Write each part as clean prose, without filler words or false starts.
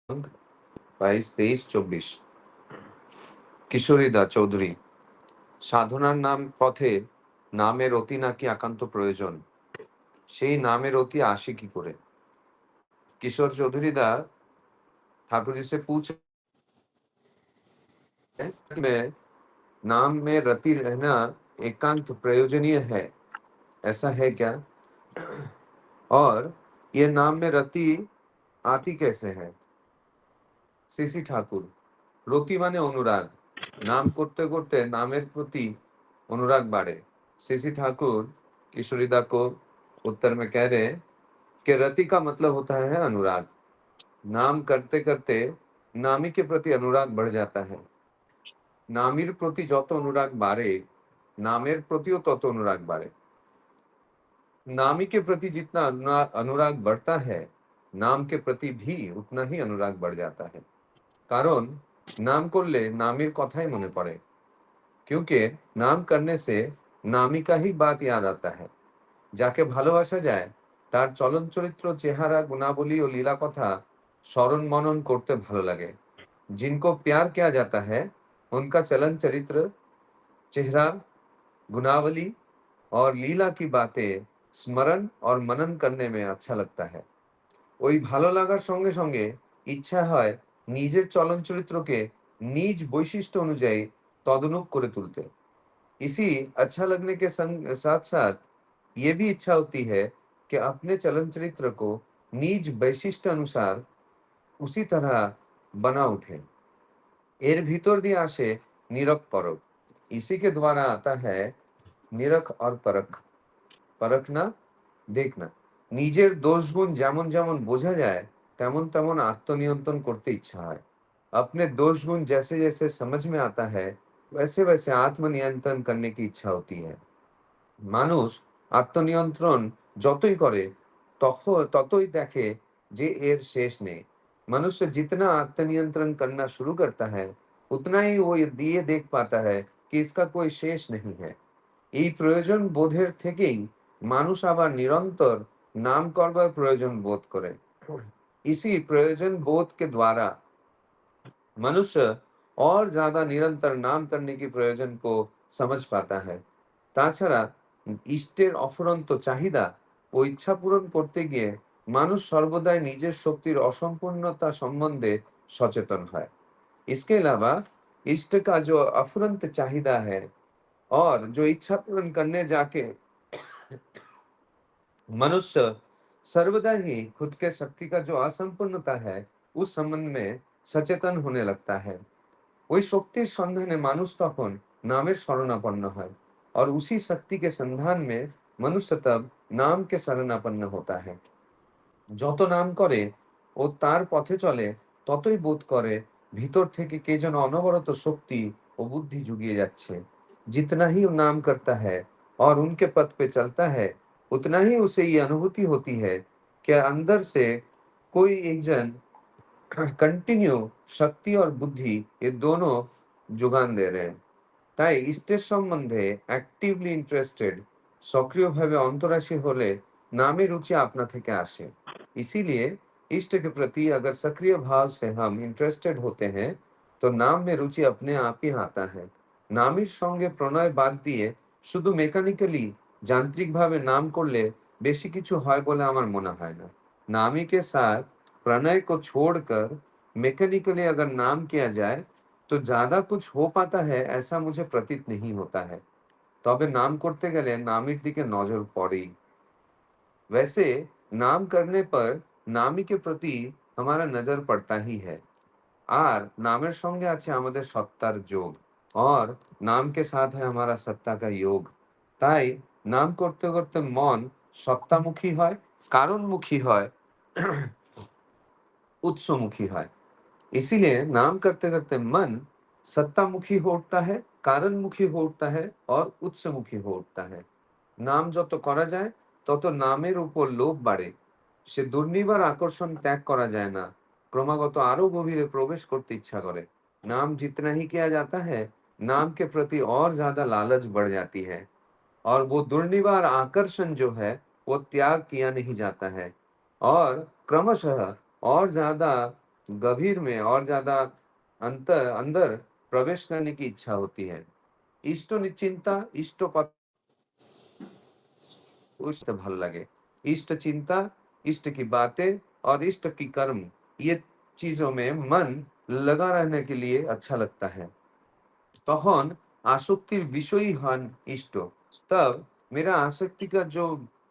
22, 23, 24। কিশোরীদা চৌধুরী, সাধনার নাম পথে নামের অতি নাকি একান্ত প্রয়োজন, সেই নামের অতি আসে কি করে? किशोर चौधरी दा ठाकुर जी से पूछ में नाम में रति रहना एकांत प्रयोजनीय है, ऐसा है क्या? और ये नाम में रति आती कैसे है? सीसी ठाकुर, রতি মানে অনুরাগ, নাম করতে করতে नामेर प्रति अनुराग बढ़े। सीसी ठाकुर किशोरीदा को उत्तर में कह रहे हैं कि रति का मतलब होता है अनुराग। नाम करते करते नामी के प्रति अनुराग बढ़ जाता है। नामीर प्रति যত अनुराग बाढ़े, नामेर प्रतिও তত अनुराग बाढ़े। नामी के प्रति जितना अनुराग बढ़ता है, नाम के प्रति भी उतना ही अनुराग बढ़ जाता है। कारण नाम করলে नामीर কথাই মনে পড়ে, क्योंकि नाम करने से नामी का ही बात याद आता है। যাকে ভালোবাসা যায় তার চলন চরিত্র, চেহারা, গুণাবলী ও লীলা কথা স্মরণ মনন করতে ভালো লাগে। जिनको प्यार किया जाता है, उनका चलन चरित्र, चेहरा, गुनावली और लीला की बातें स्मरण और मनन करने में अच्छा लगता है। ওই ভালো लागार संगे संगे इच्छा হয় নিজের চলন চরিত্রকে নিজ বৈশিষ্ট্য অনুযায়ী তদানুক করে তুলতে। इसी अच्छा लगने के साथ साथ ये भी इच्छा होती है कि अपने चलन चरित्र को निज वैशिष्ट अनुसार उसी तरह बना उठे। एर भीतर दिए आसे निरख परख, इसी के द्वारा आता है निरख और परख। परखना, देखना, নিজের दोषगुण যেমন যেমন বোঝা যায় তেমন তেমন আত্মনিয়ন্ত্রণ করতে ইচ্ছা হয়। अपने दोषगुण जैसे जैसे समझ में आता है, वैसे वैसे आत्मनियंत्रण करने की इच्छा होती है। মানুষ আত্মনিয়ন্ত্রণ যতই করে ততই দেখে যে এর শেষ নেই। मनुष्य जितना आत्मनियंत्रण करना शुरू करता है, उतना ही वो ये देख पाता है कि इसका कोई शेष नहीं है। এই প্রয়োজন বোধের থেকেই মানুষ আবার নিরন্তর नाम करবার প্রয়োজন বোধ করে। इसी प्रयोजन बोध के द्वारा मनुष्य और ज्यादा निरंतर नाम करने की प्रयोजन को समझ पाता है। তাছাড়া ইষ্টের অফুরন্ত চাহিদা ও ইচ্ছা পূরণ করতে গিয়ে মানুষ সর্বদাই নিজের শক্তির অসম্পূর্ণতা সম্বন্ধে সচেতন হয়। इसके अलावा इष्ट का जो अफुरंत चाहिदा है और जो इच्छा पूर्ण करने जाके मनुष्य सर्वदा ही खुद के शक्ति का जो असंपूर्णता है, उस संबंध में सचेतन होने लगता है। ওই শক্তির সন্ধানে মানুষ তখন नामेर शरणापन्न হয় और उसी शक्ति के संधान में मनुष्य तब नाम के शरणापन्न होता है। যত নাম করে ও তার পথে চলে ততই বোধ করে ভিতর থেকে কে যেন অনবরত শক্তি ও বুদ্ধি जुगिए যাচ্ছে। जितना ही वो नाम करता है और उनके पथ पे चलता है, उतना ही उसे ये अनुभूति होती है कि अंदर से कोई एक जन कंटिन्यू शक्ति और बुद्धि ये दोनों যোগান दे रहे हैं। তাই ইষ্টের সম্বন্ধে অ্যাক্টিভলি ইন্টারেস্টেড, সক্রিয়ভাবে অন্তরাশী হলে नामेर रुचि अपना থেকে আসে। इसीलिए इष्ट के प्रति अगर सक्रिय भाव से हम इंटरेस्टेड होते हैं, तो नाम में रुचि अपने आप ही आता है। नामीर সঙ্গে প্রণয় বাদ দিয়ে শুধু মেকানিক্যালি যান্ত্রিকভাবে नाम করলে বেশি কিছু হয় বলে আমার মনে হয় না। नामी के साथ प्रणय को छोड़कर मैकेनिकली अगर नाम किया जाए, तो ज्यादा कुछ हो पाता है ऐसा मुझे प्रतीत नहीं होता है। তবে नाम করতে গেলে नामीर दिके नजर पड़ेई। वैसे नाम करने पर नामी के प्रति हमारा नजर पड़ता ही है। আর नामेर संगे আছে আমাদের সত্তার যোগ और नाम के साथ है हमारा सत्ता का योग। তাই नाम করতে করতে মন সত্তামুখী হয়, কারণমুখী হয়, उत्समुखी है। इसीलिए नाम करते करते मन सत्तामुखी हो उठता है, कारणमुखी हो उठता है और उत्समुखी हो उठता है। नाम যত করা যায় তত নামের উপর লোভ বাড়ে। সে দুর্নিবার আকর্ষণ ত্যাগ করা যায় না, ক্রমাগত আরো গভীরে প্রবেশ করতে ইচ্ছা করে। नाम जितना ही किया जाता है, नाम के प्रति और ज्यादा लालच बढ़ जाती है और वो दुर्निवार आकर्षण जो है वो त्याग किया नहीं जाता है और क्रमशः और ज्यादा गभीर में और ज्यादा अंदर प्रवेश करने की इच्छा होती है। इष्ट निश्चिंता, इष्ट इष्ट भल लगे, इष्ट चिंता, इष्ट की बातें और इष्ट की कर्म, ये चीजों में मन लगा रहने के लिए अच्छा लगता है। তখন आसक्तिर विषयी हन इष्ट, तब मेरा आसक्ति का जो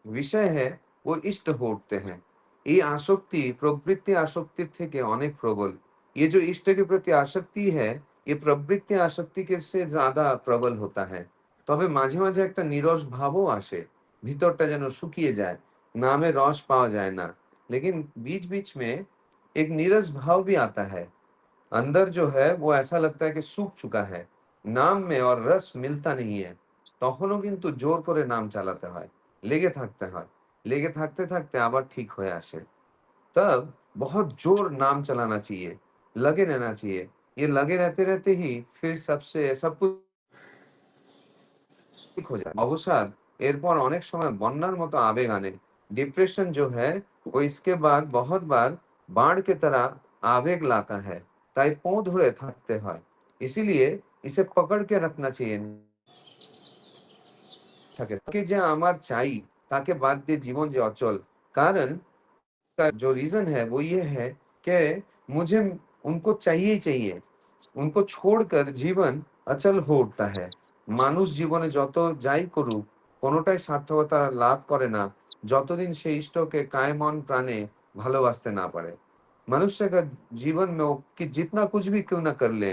विषय है वो इष्ट हो उठते हैं। ये आसक्ति प्रवृत्ति आसक्ति থেকে অনেক প্রবল। ये जो इष्ट के प्रति आसक्ति है, ये प्रवृत्ति आसक्ति के से ज्यादा प्रबल होता है। তবে মাঝে মাঝে একটা নীরস ভাবও আসে, ভিতরটা যেন শুকিয়ে যায়, नामे रस पावा जाए ना, लेकिन बीच बीच में एक नीरस भाव भी आता है। अंदर जो है वो ऐसा लगता है कि सूख चुका है, नाम में और रस मिलता नहीं है। তখনও কিন্তু জোর করে নাম চালাতে হয়, লেগে থাকতে হয়, লেগে থাকতে থাকতে আবার ঠিক হয়ে আসে। तब बहुत जोर नाम चलाना चाहिए, लगे रहना चाहिए। ये लगे रहते रहते ही फिर सब कुछ ঠিক हो जाए। অবসাদ এরপর অনেক সময় বন্যার মতো आवेग आने, डिप्रेशन जो है वो इसके बाद बहुत बार बाढ़ की तरह आवेग लाता है। তাই পौ ধরে থাকতে হয়, इसीलिए इसे पकड़ के रखना चाहिए। থাকে তাকে যে আমার চাই, তাকে বাদ দিয়ে জীবন যে অচল। कारण का जो रीजन है वो ये है कि मुझे उनको चाहिए ही चाहिए, उनको छोड़कर जीवन अचल हो उठता है। মানুষ জীবনে যত যাই করুক, কোনোটাই সার্থকতা লাভ করে না যতদিন সে ইষ্টকে কায়মন प्राणे ভালোবাসতে না পারে। मनुष्य का जीवन में वो कि जितना कुछ भी क्यों ना कर ले,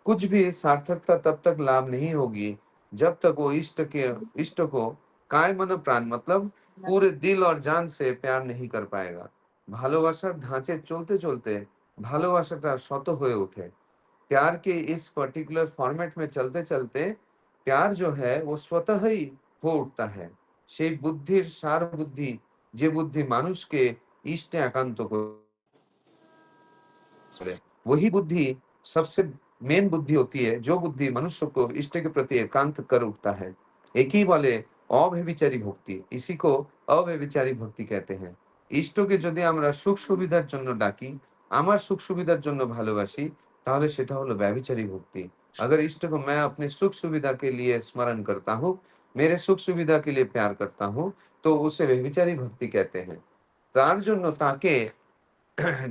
कुछ भी सार्थकता तब तक लाभ नहीं होगी जब तक वो इष्ट को कायमन प्राण मतलब पूरे दिल और जान से प्यार नहीं कर पाएगा। ভালোবাসার ধাঁচে চলতে চলতে ভালোবাসাটা শত হয়ে ওঠে। प्यार के इस पर्टिकुलर फॉर्मेट में चलते चलते प्यार जो है वो स्वतः ही हो उठता है। সেই বুদ্ধির সার বুদ্ধি, যে বুদ্ধি মানুষকে ইষ্টে একান্ত करे, वही बुद्धि सबसे मेन बुद्धि होती है, जो बुद्धि मनुष्य को इष्ट के प्रति एकांत कर उठता है। एक ही बोले अव्यभिचारी भक्ति, इसी को अव्यभिचारी भक्ति कहते हैं। ইষ্টকে যদি আমরা সুখ সুবিধার জন্য ডাকি, আমার সুখ সুবিধার জন্য ভালোবাসি, তাহলে সেটা হলো ব্যভিচারী ভক্তি। अगर इष्ट को मैं अपने सुख सुविधा के लिए स्मरण करता हूँ, मेरे सुख सुविधा के लिए प्यार करता हूँ, तो उसे व्यभिचारी भक्ति कहते हैं। তার জন্য তাকে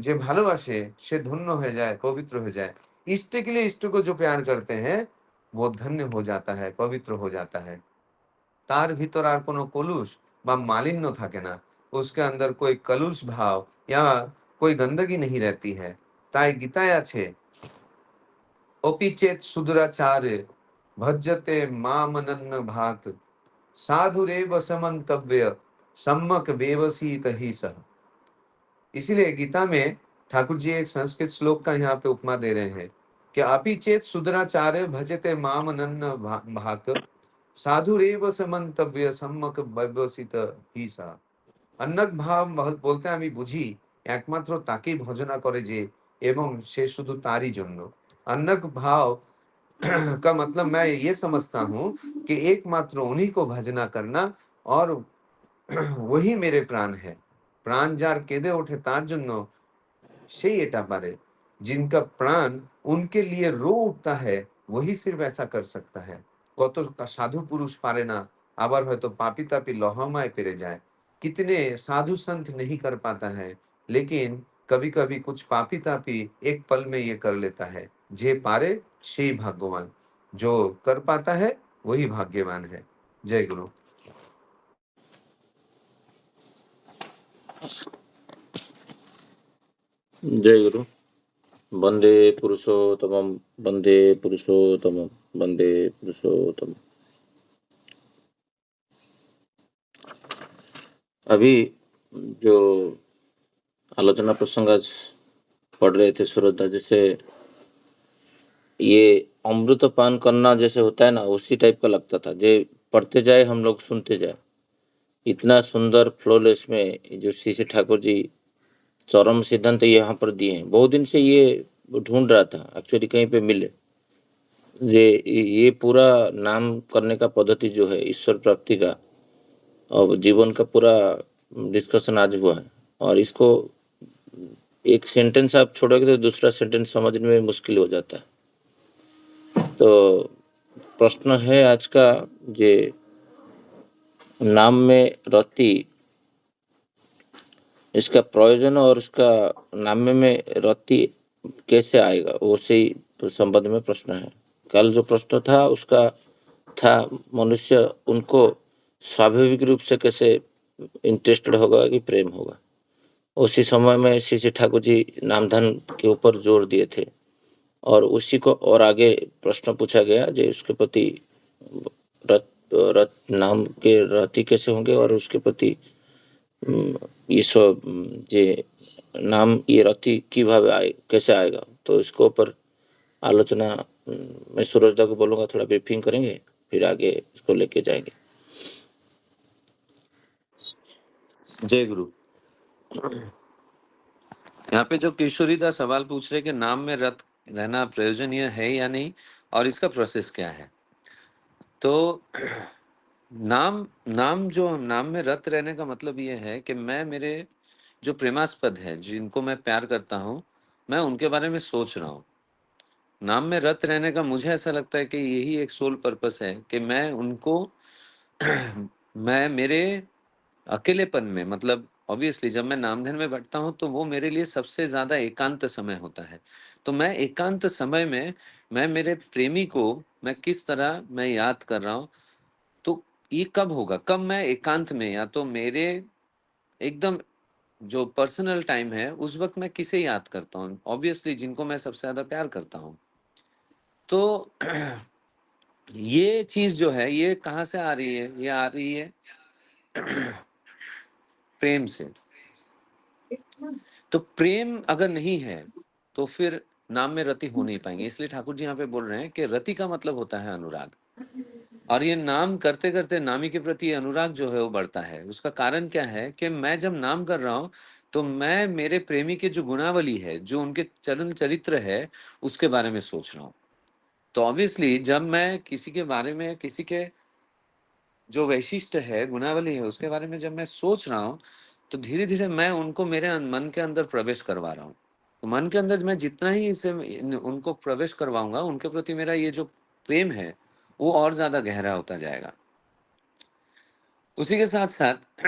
যে ভালোবাসে সে ধন্য হয়ে যায়, पवित्र हो जाए। इष्ट के लिए इष्ट को जो प्यार करते हैं वो धन्य हो जाता है, पवित्र हो जाता है। তার ভিতর আর কোনো কলুষ বা मालिन्य থাকে না, उसके अंदर कोई कलुष भाव या कोई गंदगी नहीं रहती है। তাই গীতায় আছে, अपि चेत सुदुराचारे भज्यते मामनन्न भात साधुरेव समन्तव्य सम्यक व्यवसित ही सह। इसीलिए गीता में ठाकुर जी एक संस्कृत श्लोक का यहाँ पे उपमा दे रहे हैं कि अपि चेत सुदराचार्य भजते माम अनन्न भात साधुरेव समन्तव्य सम्यक व्यवसित ही सा। अन्नक भाव बोलते আমি বুঝি একমাত্র তাকেই ভজনা করে যে এবং সে শুধু তারই জন্য। अन्नक भाव का मतलब मैं ये समझता हूँ कि एकमात्र उन्हीं को भजना करना और वही मेरे प्राण है। प्राण যার কেঁদে ওঠে তার জন্য সেই এটা পারে। जिनका प्राण उनके लिए रो उठता है वही सिर्फ ऐसा कर सकता है। কত সাধু পুরুষ পারে না, আবার হয়তো পাপী তাপী লহমায় পেরে যায়। कितने साधु संत नहीं कर पाता है, लेकिन कभी कभी कुछ पापी तापी एक पल में ये कर लेता है। जे पारे সেই भाग्यवान, जो कर पाता है वही भाग्यवान है। जय गुरु। जय गुरु। वंदे पुरुषोत्तमम, वंदे पुरुषोत्तमम, वंदे पुरुषोत्तम। अभी जो आलोचना प्रसंग आज पढ़ रहे थे सुरदा, जैसे ये अमृत पान करना जैसे होता है ना, उसी टाइप का लगता था। जे पढ़ते जाए हम लोग सुनते जाए, इतना सुंदर फ्लोलेस में जो श्री श्री ठाकुर जी चरम सिद्धांत यहाँ पर दिए हैं। बहुत दिन से ये ढूंढ रहा था एक्चुअली कहीं पे मिले। ये पूरा नाम करने का पद्धति जो है ईश्वर प्राप्ति का और जीवन का पूरा डिस्कशन आज हुआ है, और इसको एक सेंटेंस आप छोड़ोगे तो दूसरा सेंटेंस समझने में मुश्किल हो जाता है। तो प्रश्न है आज का, जे नाम में रति, इसका प्रयोजन और उसका नाम में रति कैसे आएगा, उसी संबंध में प्रश्न है। कल जो प्रश्न था उसका था मनुष्य उनको स्वाभाविक रूप से कैसे इंटरेस्टेड होगा कि प्रेम होगा। उसी समय में श्री श्री ठाकुर जी नामधन के ऊपर जोर दिए थे और उसी को और आगे प्रश्न पूछा गया जो उसके प्रति रत, रत नाम के रति कैसे होंगे और उसके प्रति ये सब जे नाम ये रति किभाবে आए कैसे आएगा। तो इसके ऊपर आलोचना मैं सूरजदा को बोलूँगा, थोड़ा ब्रीफिंग करेंगे, फिर आगे इसको लेके जाएंगे। जय गुरु। यहाँ पे जो किशोरीदा सवाल पूछ रहे कि नाम में रत रहना प्रयोजनीय है या नहीं और इसका प्रोसेस क्या है। तो नाम में रत रहने का मतलब ये है कि मैं मेरे जो प्रेमास्पद है, जिनको मैं प्यार करता हूँ, मैं उनके बारे में सोच रहा हूँ। नाम में रत रहने का मुझे ऐसा लगता है कि यही एक सोल पर्पस है कि मैं उनको मैं मेरे अकेलेपन में, मतलब ऑब्वियसली जब मैं नामधन में बैठता हूँ तो वो मेरे लिए सबसे ज्यादा एकांत समय होता है। तो मैं एकांत समय में मैं मेरे प्रेमी को मैं किस तरह मैं याद कर रहा हूँ। तो ये कब होगा, कब मैं एकांत में, या तो मेरे एकदम जो पर्सनल टाइम है उस वक्त मैं किसे याद करता हूँ, ऑब्वियसली जिनको मैं सबसे ज्यादा प्यार करता हूँ। तो ये चीज जो है ये कहाँ से आ रही है, ये आ रही है प्रेम से। तो प्रेम अगर नहीं है तो फिर नाम में रति हो नहीं पाएंगे। इसलिए ठाकुर जी यहाँ पे बोल रहे हैं कि रति का मतलब होता है अनुराग, और ये नाम करते करते नामी के प्रति अनुराग जो है वो बढ़ता है। उसका कारण क्या है कि मैं जब नाम कर रहा हूँ तो मैं मेरे प्रेमी के जो गुणावली है, जो उनके चरण चरित्र है, उसके बारे में सोच रहा हूँ। तो ऑब्वियसली जब मैं किसी के बारे में, किसी के जो वैशिष्ट है, गुणावली है, उसके बारे में जब मैं सोच रहा हूँ तो धीरे धीरे मैं उनको मेरे मन के अंदर प्रवेश करवा रहा हूँ। तो मन के अंदर मैं जितना ही इसे उनको प्रवेश करवाऊंगा, उनके प्रति मेरा ये जो प्रेम है वो और ज्यादा गहरा होता जाएगा। उसी के साथ साथ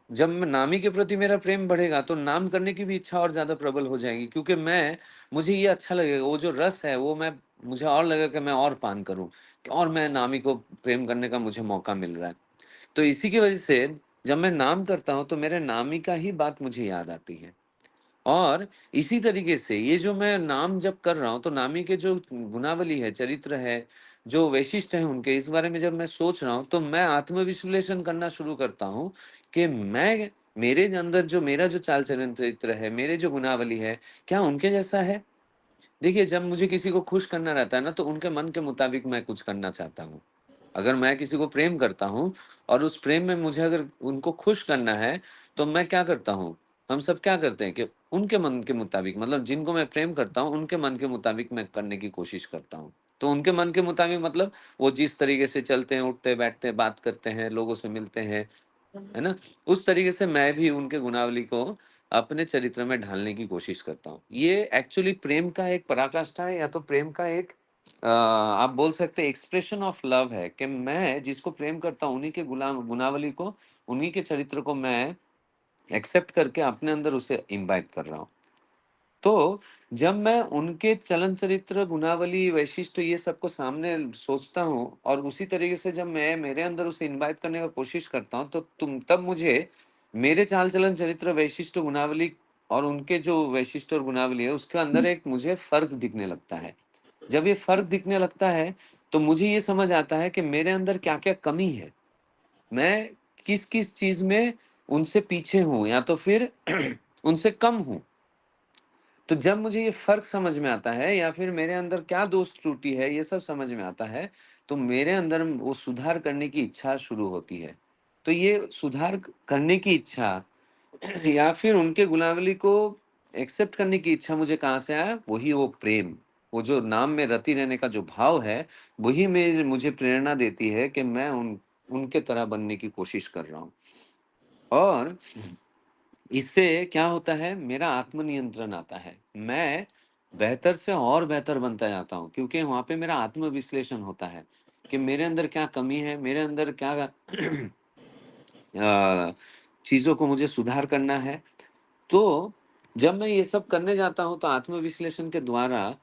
जब मैं नामी के प्रति मेरा प्रेम बढ़ेगा तो नाम करने की भी इच्छा और ज्यादा प्रबल हो जाएगी, क्योंकि मैं मुझे ये अच्छा लगेगा, वो जो रस है वो मैं मुझे और लगेगा कि मैं और पान करूं, कि और मैं नामी को प्रेम करने का मुझे मौका मिल रहा है। तो इसी की वजह से जब मैं नाम करता हूं तो मेरे नामी का ही बात मुझे याद आती है। और इसी तरीके से ये जो मैं नाम जब कर रहा हूँ तो नामी के जो गुणावली है, चरित्र है, जो वैशिष्ट है उनके, इस बारे में जब मैं सोच रहा हूँ तो मैं आत्मविश्लेषण करना शुरू करता हूँ कि मैं, मेरे अंदर जो मेरा जो चाल चलन चरित्र है, मेरे जो गुणावली है, क्या उनके जैसा है। देखिए, जब मुझे किसी को खुश करना रहता है ना तो उनके मन के मुताबिक मैं कुछ करना चाहता हूँ। अगर मैं किसी को प्रेम करता हूँ और उस प्रेम में मुझे अगर उनको खुश करना है तो मैं क्या करता हूँ, हम सब क्या करते हैं कि उनके मन के मुताबिक, मतलब जिनको मैं प्रेम करता हूँ उनके मन के मुताबिक मैं करने की कोशिश करता हूँ। तो उनके मन के मुताबिक मतलब वो जिस तरीके से चलते हैं, उठते बैठते, बात करते हैं, लोगों से मिलते हैं, है ना, उस तरीके से मैं भी उनके गुणावली को अपने चरित्र में ढालने की कोशिश करता हूँ। ये एक्चुअली प्रेम का एक पराकाष्ठा है, या तो प्रेम का एक आप बोल सकते हैं एक्सप्रेशन ऑफ लव है, कि मैं जिसको प्रेम करता हूँ उन्हीं के गुलाम गुणावली को, उन्हीं के चरित्र को मैं एक्सेप्ट करके अपने अंदर उसे इम्बाइब कर रहा हूँ। तो जब मैं उनके चलन चरित्र, गुणावली, वैशिष्ट ये सबको सामने सोचता हूँ और उसी तरीके से जब मैं मेरे अंदर उसे इन्वाइट करने का कोशिश करता हूँ तो तब मुझे मेरे चाल चलन चरित्र, वैशिष्ट, गुणावली और उनके जो वैशिष्ट और गुणावली है उसके अंदर एक मुझे फर्क दिखने लगता है। जब ये फर्क दिखने लगता है तो मुझे ये समझ आता है कि मेरे अंदर क्या क्या कमी है, मैं किस किस चीज में उनसे पीछे हूं या तो फिर उनसे कम हूं। तो जब मुझे ये फर्क समझ में आता है या फिर मेरे अंदर क्या दोष त्रुटि है ये सब समझ में आता है, तो मेरे अंदर वो सुधार करने की इच्छा शुरू होती है। तो ये सुधार करने की इच्छा या फिर उनके गुलावली को एक्सेप्ट करने की इच्छा मुझे कहाँ से आया, वही वो प्रेम, वो जो नाम में रति रहने का जो भाव है, वही में मुझे प्रेरणा देती है कि मैं उनके तरह बनने की कोशिश कर रहा हूँ। और इससे क्या होता है, मेरा आत्मनियंत्रण आता है। मैं बेहतर से और बेहतर बनता जाता हूँ, क्योंकि वहाँ पे मेरा आत्म-विश्लेषण होता है कि मेरे अंदर क्या कमी है, मेरे अंदर क्या चीज़ों को मुझे सुधार करना है। तो जब मैं ये सब करने जाता हूँ, तो आत्म-विश्लेषण के द्वारा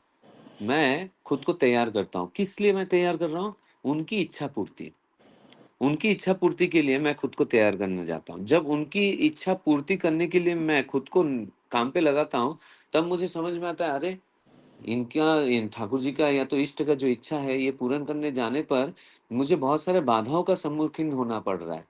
मैं खुद को तैयार करता हूँ। किस लिए मैं तैयार कर रहा हूँ? उनकी इच्छा पूर्ति। उनकी इच्छा पूर्ति के लिए मैं खुद को तैयार करने जाता हूँ। जब उनकी इच्छा पूर्ति करने के लिए मैं खुद को काम पे लगाता हूँ, तब मुझे समझ में आता है, अरे! इनका इन ठाकुर जी का या तो इष्ट का जो इच्छा है, ये पूर्ण करने जाने पर मुझे बहुत सारे बाधाओं का सम्मुखीन होना पड़ रहा है।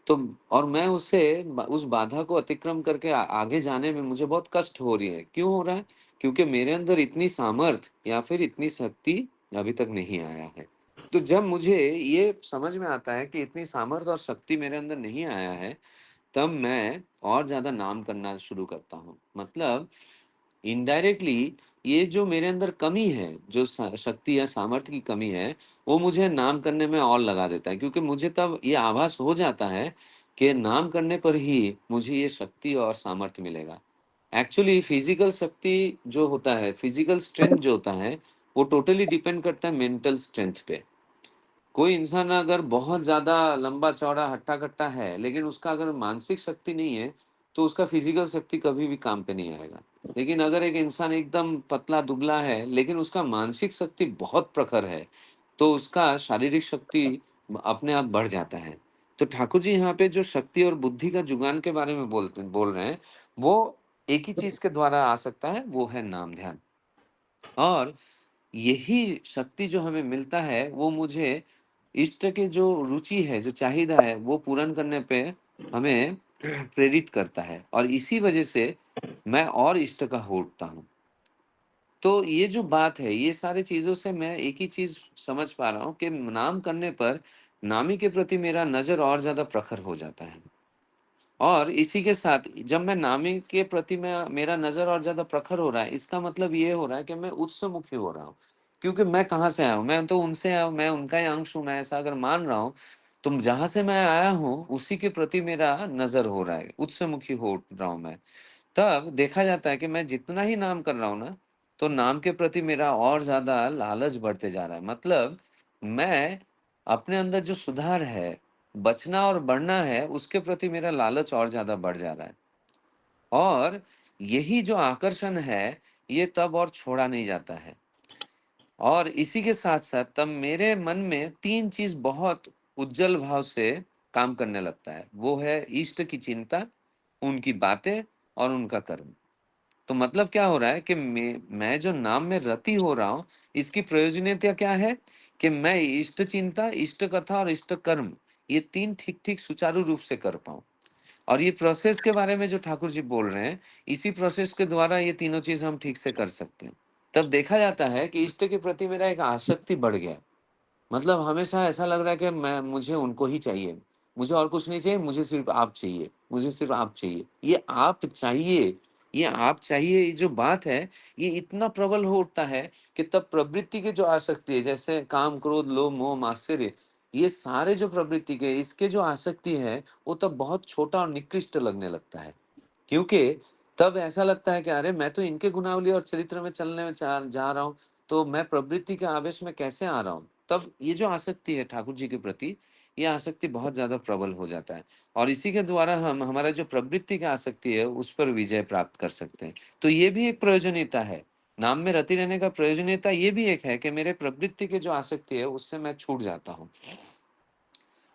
तो और मैं उससे उस बाधा को अतिक्रम करके आगे जाने में मुझे बहुत कष्ट हो रही है। क्यों हो रहा है? क्योंकि मेरे अंदर इतनी सामर्थ्य या फिर इतनी शक्ति अभी तक नहीं आया है। तो जब मुझे ये समझ में आता है कि इतनी सामर्थ्य और शक्ति मेरे अंदर नहीं आया है, तब मैं और ज़्यादा नाम करना शुरू करता हूँ। मतलब इनडायरेक्टली ये जो मेरे अंदर कमी है, जो शक्ति या सामर्थ्य की कमी है, वो मुझे नाम करने में और लगा देता है, क्योंकि मुझे तब ये आभास हो जाता है कि नाम करने पर ही मुझे ये शक्ति और सामर्थ्य मिलेगा। एक्चुअली फिजिकल शक्ति जो होता है, फिजिकल स्ट्रेंथ जो होता है, वो टोटली डिपेंड करता है मेंटल स्ट्रेंथ पे। कोई इंसान अगर बहुत ज़्यादा लंबा-चौड़ा, हट्टा-कट्टा है, लेकिन उसका अगर मानसिक शक्ति नहीं है, तो उसका फिज़िकल शक्ति कभी भी काम पे नहीं आएगा। लेकिन अगर एक इंसान एकदम पतला-दुबला है, लेकिन उसका मानसिक शक्ति बहुत प्रखर है, तो उसका शारीरिक शक्ति अपने आप बढ़ जाता है। तो ठाकुर जी यहाँ पे जो शक्ति और बुद्धि का जुगान के बारे में बोल रहे हैं, वो एक ही चीज़ के द्वारा आ सकता है, वो है नाम-ध्यान। और यही शक्ति जो हमें मिलता है, वो मुझे इष्ट की जो रुचि है, जो चाहिदा है, वो पूर्ण करने पे हमें प्रेरित करता है, और इसी वजह से मैं और इष्ट का हो उठता हूँ। तो ये जो बात है, ये सारी चीज़ों से मैं एक ही चीज़ समझ पा रहा हूँ कि नाम करने पर नामी के प्रति मेरा नज़र और ज़्यादा प्रखर हो जाता है। और इसी के साथ जब मैं नामी के प्रति मैं मेरा नज़र और ज़्यादा प्रखर हो रहा है, इसका मतलब ये हो रहा है कि मैं उत्समुखी हो रहा हूँ। क्योंकि मैं कहाँ से आया हूँ? मैं तो उनसे आया हूँ, मैं उनका ही अंश हूँ, मैं ऐसा अगर मान रहा हूँ, तो जहाँ से मैं आया हूँ, उसी के प्रति मेरा नज़र हो रहा है, उत्समुखी हो रहा हूँ मैं। तब देखा जाता है कि मैं जितना ही नाम कर रहा हूँ ना, तो नाम के प्रति मेरा और ज़्यादा लालच बढ़ते जा रहा है। मतलब मैं अपने अंदर जो सुधार है, बचना और बढ़ना है, उसके प्रति मेरा लालच और ज़्यादा बढ़ जा रहा है। और यही जो आकर्षण है, ये तब और छोड़ा नहीं जाता है। और इसी के साथ-साथ तब मेरे मन में 3 चीज़ बहुत उज्जवल भाव से काम करने लगता है। वो है इष्ट की चिंता, उनकी बातें और उनका कर्म। तो मतलब क्या हो रहा है कि मैं जो नाम में रति हो रहा हूँ, इसकी प्रयोजनीयता क्या है? कि मैं इष्ट चिंता, इष्ट कथा और इष्ट कर्म, ये 3 ठीक-ठीक सुचारू रूप से कर पाऊँ। और ये प्रोसेस के बारे में जो ठाकुर जी बोल रहे हैं, इसी प्रोसेस के द्वारा ये तीनों चीज़ हम ठीक से कर सकते हैं। तब देखा जाता है कि इष्ट के प्रति मेरा एक आसक्ति बढ़ गया है। मतलब हमेशा ऐसा लग रहा है कि मैं मुझे उनको ही चाहिए। मुझे और कुछ नहीं चाहिए, मुझे सिर्फ़ आप चाहिए, मुझे सिर्फ़ आप चाहिए। ये आप चाहिए, ये जो बात है, ये इतना प्रबल हो उठता है कि तब प्रवृत्ति की जो आसक्ति है, जैसे काम, क्रोध, लोभ, मोह, मात्सर्य, ये सारे जो प्रवृत्ति के इसके जो आसक्ति है, वो तब बहुत छोटा और निकृष्ट लगने लगता है। क्योंकि तब ऐसा लगता है कि अरे मैं तो इनके गुणावली और चरित्र में चलने में जा रहा हूँ, तो मैं प्रवृत्ति के आवेश में कैसे आ रहा हूँ? तब ये जो आसक्ति है ठाकुर जी के प्रति, ये आसक्ति बहुत ज़्यादा प्रबल हो जाता है, और इसी के द्वारा हम हमारा जो प्रवृत्ति की आसक्ति है, उस पर विजय प्राप्त कर सकते हैं। तो ये भी एक प्रयोजनीयता है। नाम में रति रहने का प्रयोजनीयता ये भी एक है कि मेरे प्रवृत्ति की जो आसक्ति है, उससे मैं छूट जाता हूँ।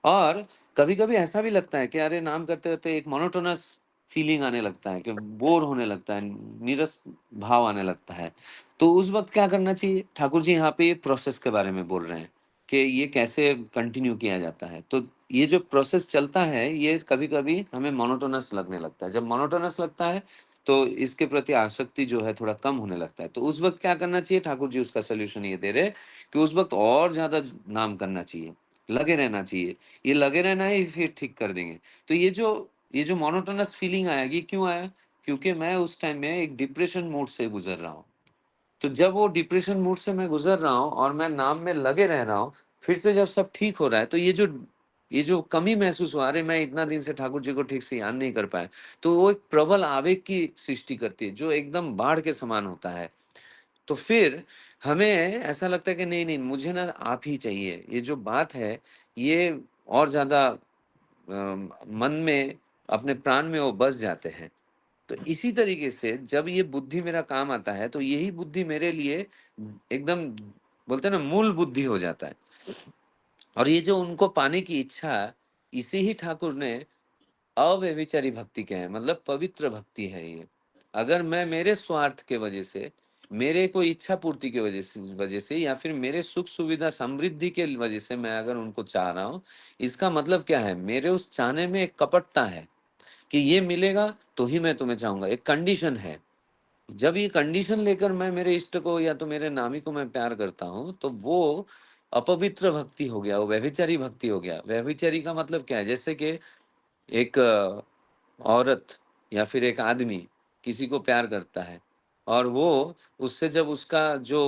और कभी-कभी ऐसा भी लगता है कि अरे नाम करते-करते एक मोनोटोनस फीलिंग आने लगता है कि बोर होने लगता है, नीरस भाव आने लगता है। तो उस वक़्त क्या करना चाहिए? ठाकुर जी यहाँ पे ये प्रोसेस के बारे में बोल रहे हैं कि ये कैसे कंटिन्यू किया जाता है। तो ये जो प्रोसेस चलता है, ये कभी-कभी हमें मोनोटोनस लगने लगता है। जब मोनोटोनस लगता है, तो इसके प्रति आसक्ति जो है थोड़ा कम होने लगता है। तो उस वक़्त क्या करना चाहिए? ठाकुर जी उसका सॉल्यूशन ये दे रहे हैं कि उस वक़्त और ज़्यादा नाम करना चाहिए, लगे रहना चाहिए। ये लगे रहना ही फिर ठीक कर देंगे। तो ये जो मोनोटोनस फीलिंग आया, ये क्यों आया? क्योंकि मैं उस टाइम में एक डिप्रेशन मोड से गुज़र रहा हूँ। तो जब वो डिप्रेशन मोड से मैं गुज़र रहा हूँ और मैं नाम में लगे रह रहा हूँ, फिर से जब सब ठीक हो रहा है, तो ये जो ये जो कमी महसूस हुआ, अरे मैं इतना दिन से ठाकुर जी को ठीक से याद नहीं कर पाया, तो वो एक प्रबल आवेग की सृष्टि करती है जो एकदम बाढ़ के समान होता है। तो फिर हमें ऐसा लगता है कि नहीं नहीं, मुझे ना आप ही चाहिए। ये जो बात है, ये और ज्यादा मन में, अपने प्राण में वो बस जाते हैं। तो इसी तरीके से जब ये बुद्धि मेरा काम आता है, तो यही बुद्धि मेरे लिए एकदम, बोलते हैं ना, मूल बुद्धि हो जाता है। और ये जो उनको पाने की इच्छा, इसी ही ठाकुर ने अव्यभिचारी भक्ति क्या है, मतलब पवित्र भक्ति है ये। अगर मैं मेरे स्वार्थ के वजह से, मेरे कोई इच्छा पूर्ति के वजह से या फिर मेरे सुख सुविधा समृद्धि के वजह से मैं अगर उनको चाह रहा हूँ, इसका मतलब क्या है, मेरे उस चाहने में एक कपटता है कि ये मिलेगा तो ही मैं तुम्हें चाहूंगा, एक कंडीशन है। जब ये कंडीशन लेकर मैं मेरे इष्ट को या तो मेरे नामी को मैं प्यार करता हूँ, तो वो अपवित्र भक्ति हो गया, वो व्यभिचारी भक्ति हो गया। व्यभिचारी का मतलब क्या है, जैसे कि एक औरत या फिर एक आदमी किसी को प्यार करता है, और वो उससे जब उसका जो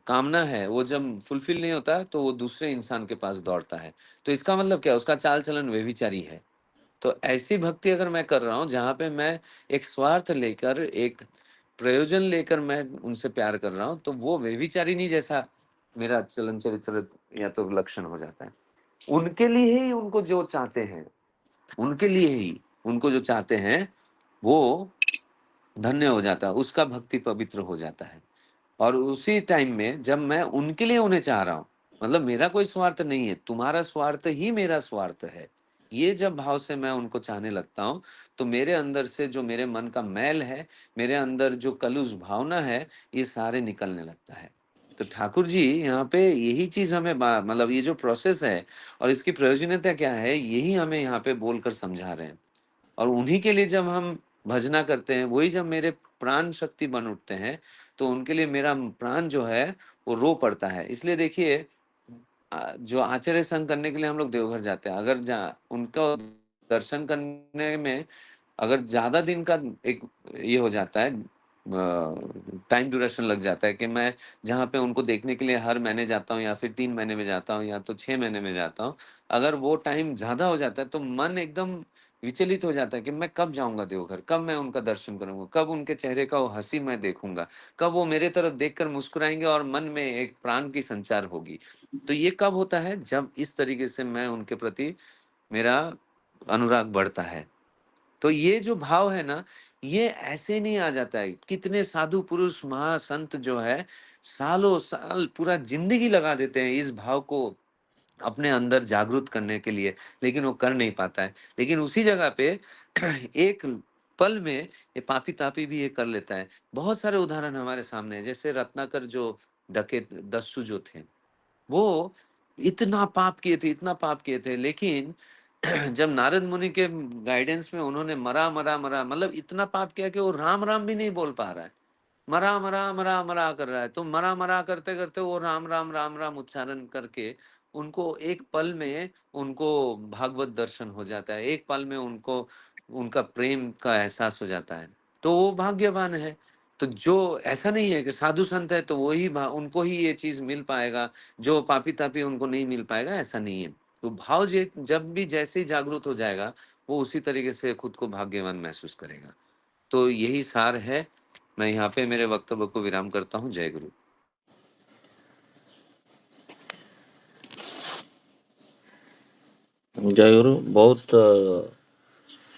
कामना है वो जब फुलफिल नहीं होता है, तो वो दूसरे इंसान के पास दौड़ता है। तो इसका मतलब क्या, उसका चाल चलन व्यभिचारी है। तो ऐसी भक्ति अगर मैं कर रहा हूँ जहाँ पे मैं एक स्वार्थ लेकर, एक प्रयोजन लेकर मैं उनसे प्यार कर रहा हूँ, तो वो व्यभिचारिणी जैसा मेरा चलन चरित्र या तो लक्षण हो जाता है। उनके लिए ही उनको जो चाहते हैं, उनके लिए ही उनको जो चाहते हैं, वो धन्य हो जाता है, उसका भक्ति पवित्र हो जाता है। और उसी टाइम में जब मैं उनके लिए उन्हें चाह रहा हूँ, मतलब मेरा कोई स्वार्थ नहीं है, तुम्हारा स्वार्थ ही मेरा स्वार्थ है, ये जब भाव से मैं उनको चाहने लगता हूँ, तो मेरे अंदर से जो मेरे मन का मैल है, मेरे अंदर जो कलुष भावना है, ये सारे निकलने लगता है। तो ठाकुर जी यहाँ पे यही चीज हमें मतलब ये जो प्रोसेस है और इसकी प्रयोजनीयता क्या है, यही हमें यहाँ पे बोलकर समझा रहे हैं। और उन्हीं के लिए जब हम भजना करते हैं, वही जब मेरे प्राण शक्ति बन उठते हैं, तो उनके लिए मेरा प्राण जो है वो रो पड़ता है। इसलिए देखिए, जो आचार्य संग करने के लिए हम लोग देवघर जाते हैं, अगर उनका दर्शन करने में अगर ज्यादा दिन का एक ये हो जाता है, टाइम ड्यूरेशन लग जाता है कि मैं जहाँ पे उनको देखने के लिए हर महीने जाता हूँ या फिर 3 महीने में जाता हूँ या तो 6 महीने में जाता हूँ, अगर वो टाइम ज्यादा हो जाता है तो मन एकदम विचलित हो जाता है कि मैं कब जाऊंगा देवघर, कब मैं उनका दर्शन करूंगा, कब उनके चेहरे का वो हंसी मैं देखूंगा, कब वो मेरे तरफ देखकर मुस्कुराएंगे और मन में एक प्राण की संचार होगी। तो ये कब होता है, जब इस तरीके से मैं उनके प्रति मेरा अनुराग बढ़ता है। तो ये जो भाव है ना, ये ऐसे नहीं आ जाता है। कितने साधु पुरुष महासंत जो है, सालों साल पूरा जिंदगी लगा देते हैं इस भाव को अपने अंदर जागृत करने के लिए, लेकिन वो कर नहीं पाता है। लेकिन उसी जगह पे एक पल में ये पापी तापी भी ये कर लेता है। बहुत सारे उदाहरण हमारे सामने है, जैसे रत्नाकर जो डकैत दस्यु जो थे, वो इतना पाप किए थे, इतना पाप किए थे, लेकिन जब नारद मुनि के गाइडेंस में उन्होंने मरा मरा मरा, मतलब इतना पाप किया कि वो राम राम भी नहीं बोल पा रहा है, मरा मरा मरा मरा कर रहा है। तो मरा मरा करते करते वो राम राम राम राम उच्चारण करके उनको एक पल में उनको भागवत दर्शन हो जाता है, एक पल में उनको उनका प्रेम का एहसास हो जाता है। तो वो भाग्यवान है। तो जो ऐसा नहीं है कि साधु संत है तो वही उनको ही ये चीज मिल पाएगा, जो पापी तापी उनको नहीं मिल पाएगा, ऐसा नहीं है। तो भाव जब भी जैसे ही जागरूक हो जाएगा, वो उसी तरीके से खुद को भाग्यवान महसूस करेगा। तो यही सार है। मैं यहाँ पे मेरे वक्तव्य को विराम करता हूँ। जय गुरु। जय गुरु। बहुत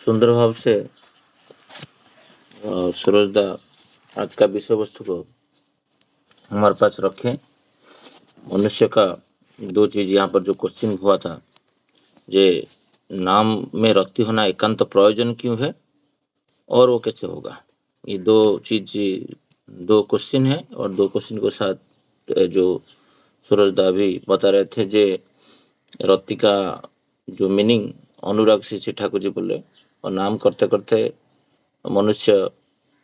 सुंदर भाव से सूरज दा आज का विषय वस्तु को हमारे पास रखे। मनुष्य का दो चीज यहाँ पर जो क्वेश्चन हुआ था, जे नाम में रति होना एकांत प्रयोजन क्यों है और वो कैसे होगा, ये दो चीज, दो क्वेश्चन है। और दो क्वेश्चन के साथ जो सूरज दा भी बता रहे थे, जे रति का जो मीनिंग अनुराग श्री ठाकुर जी बोले, और नाम करते करते मनुष्य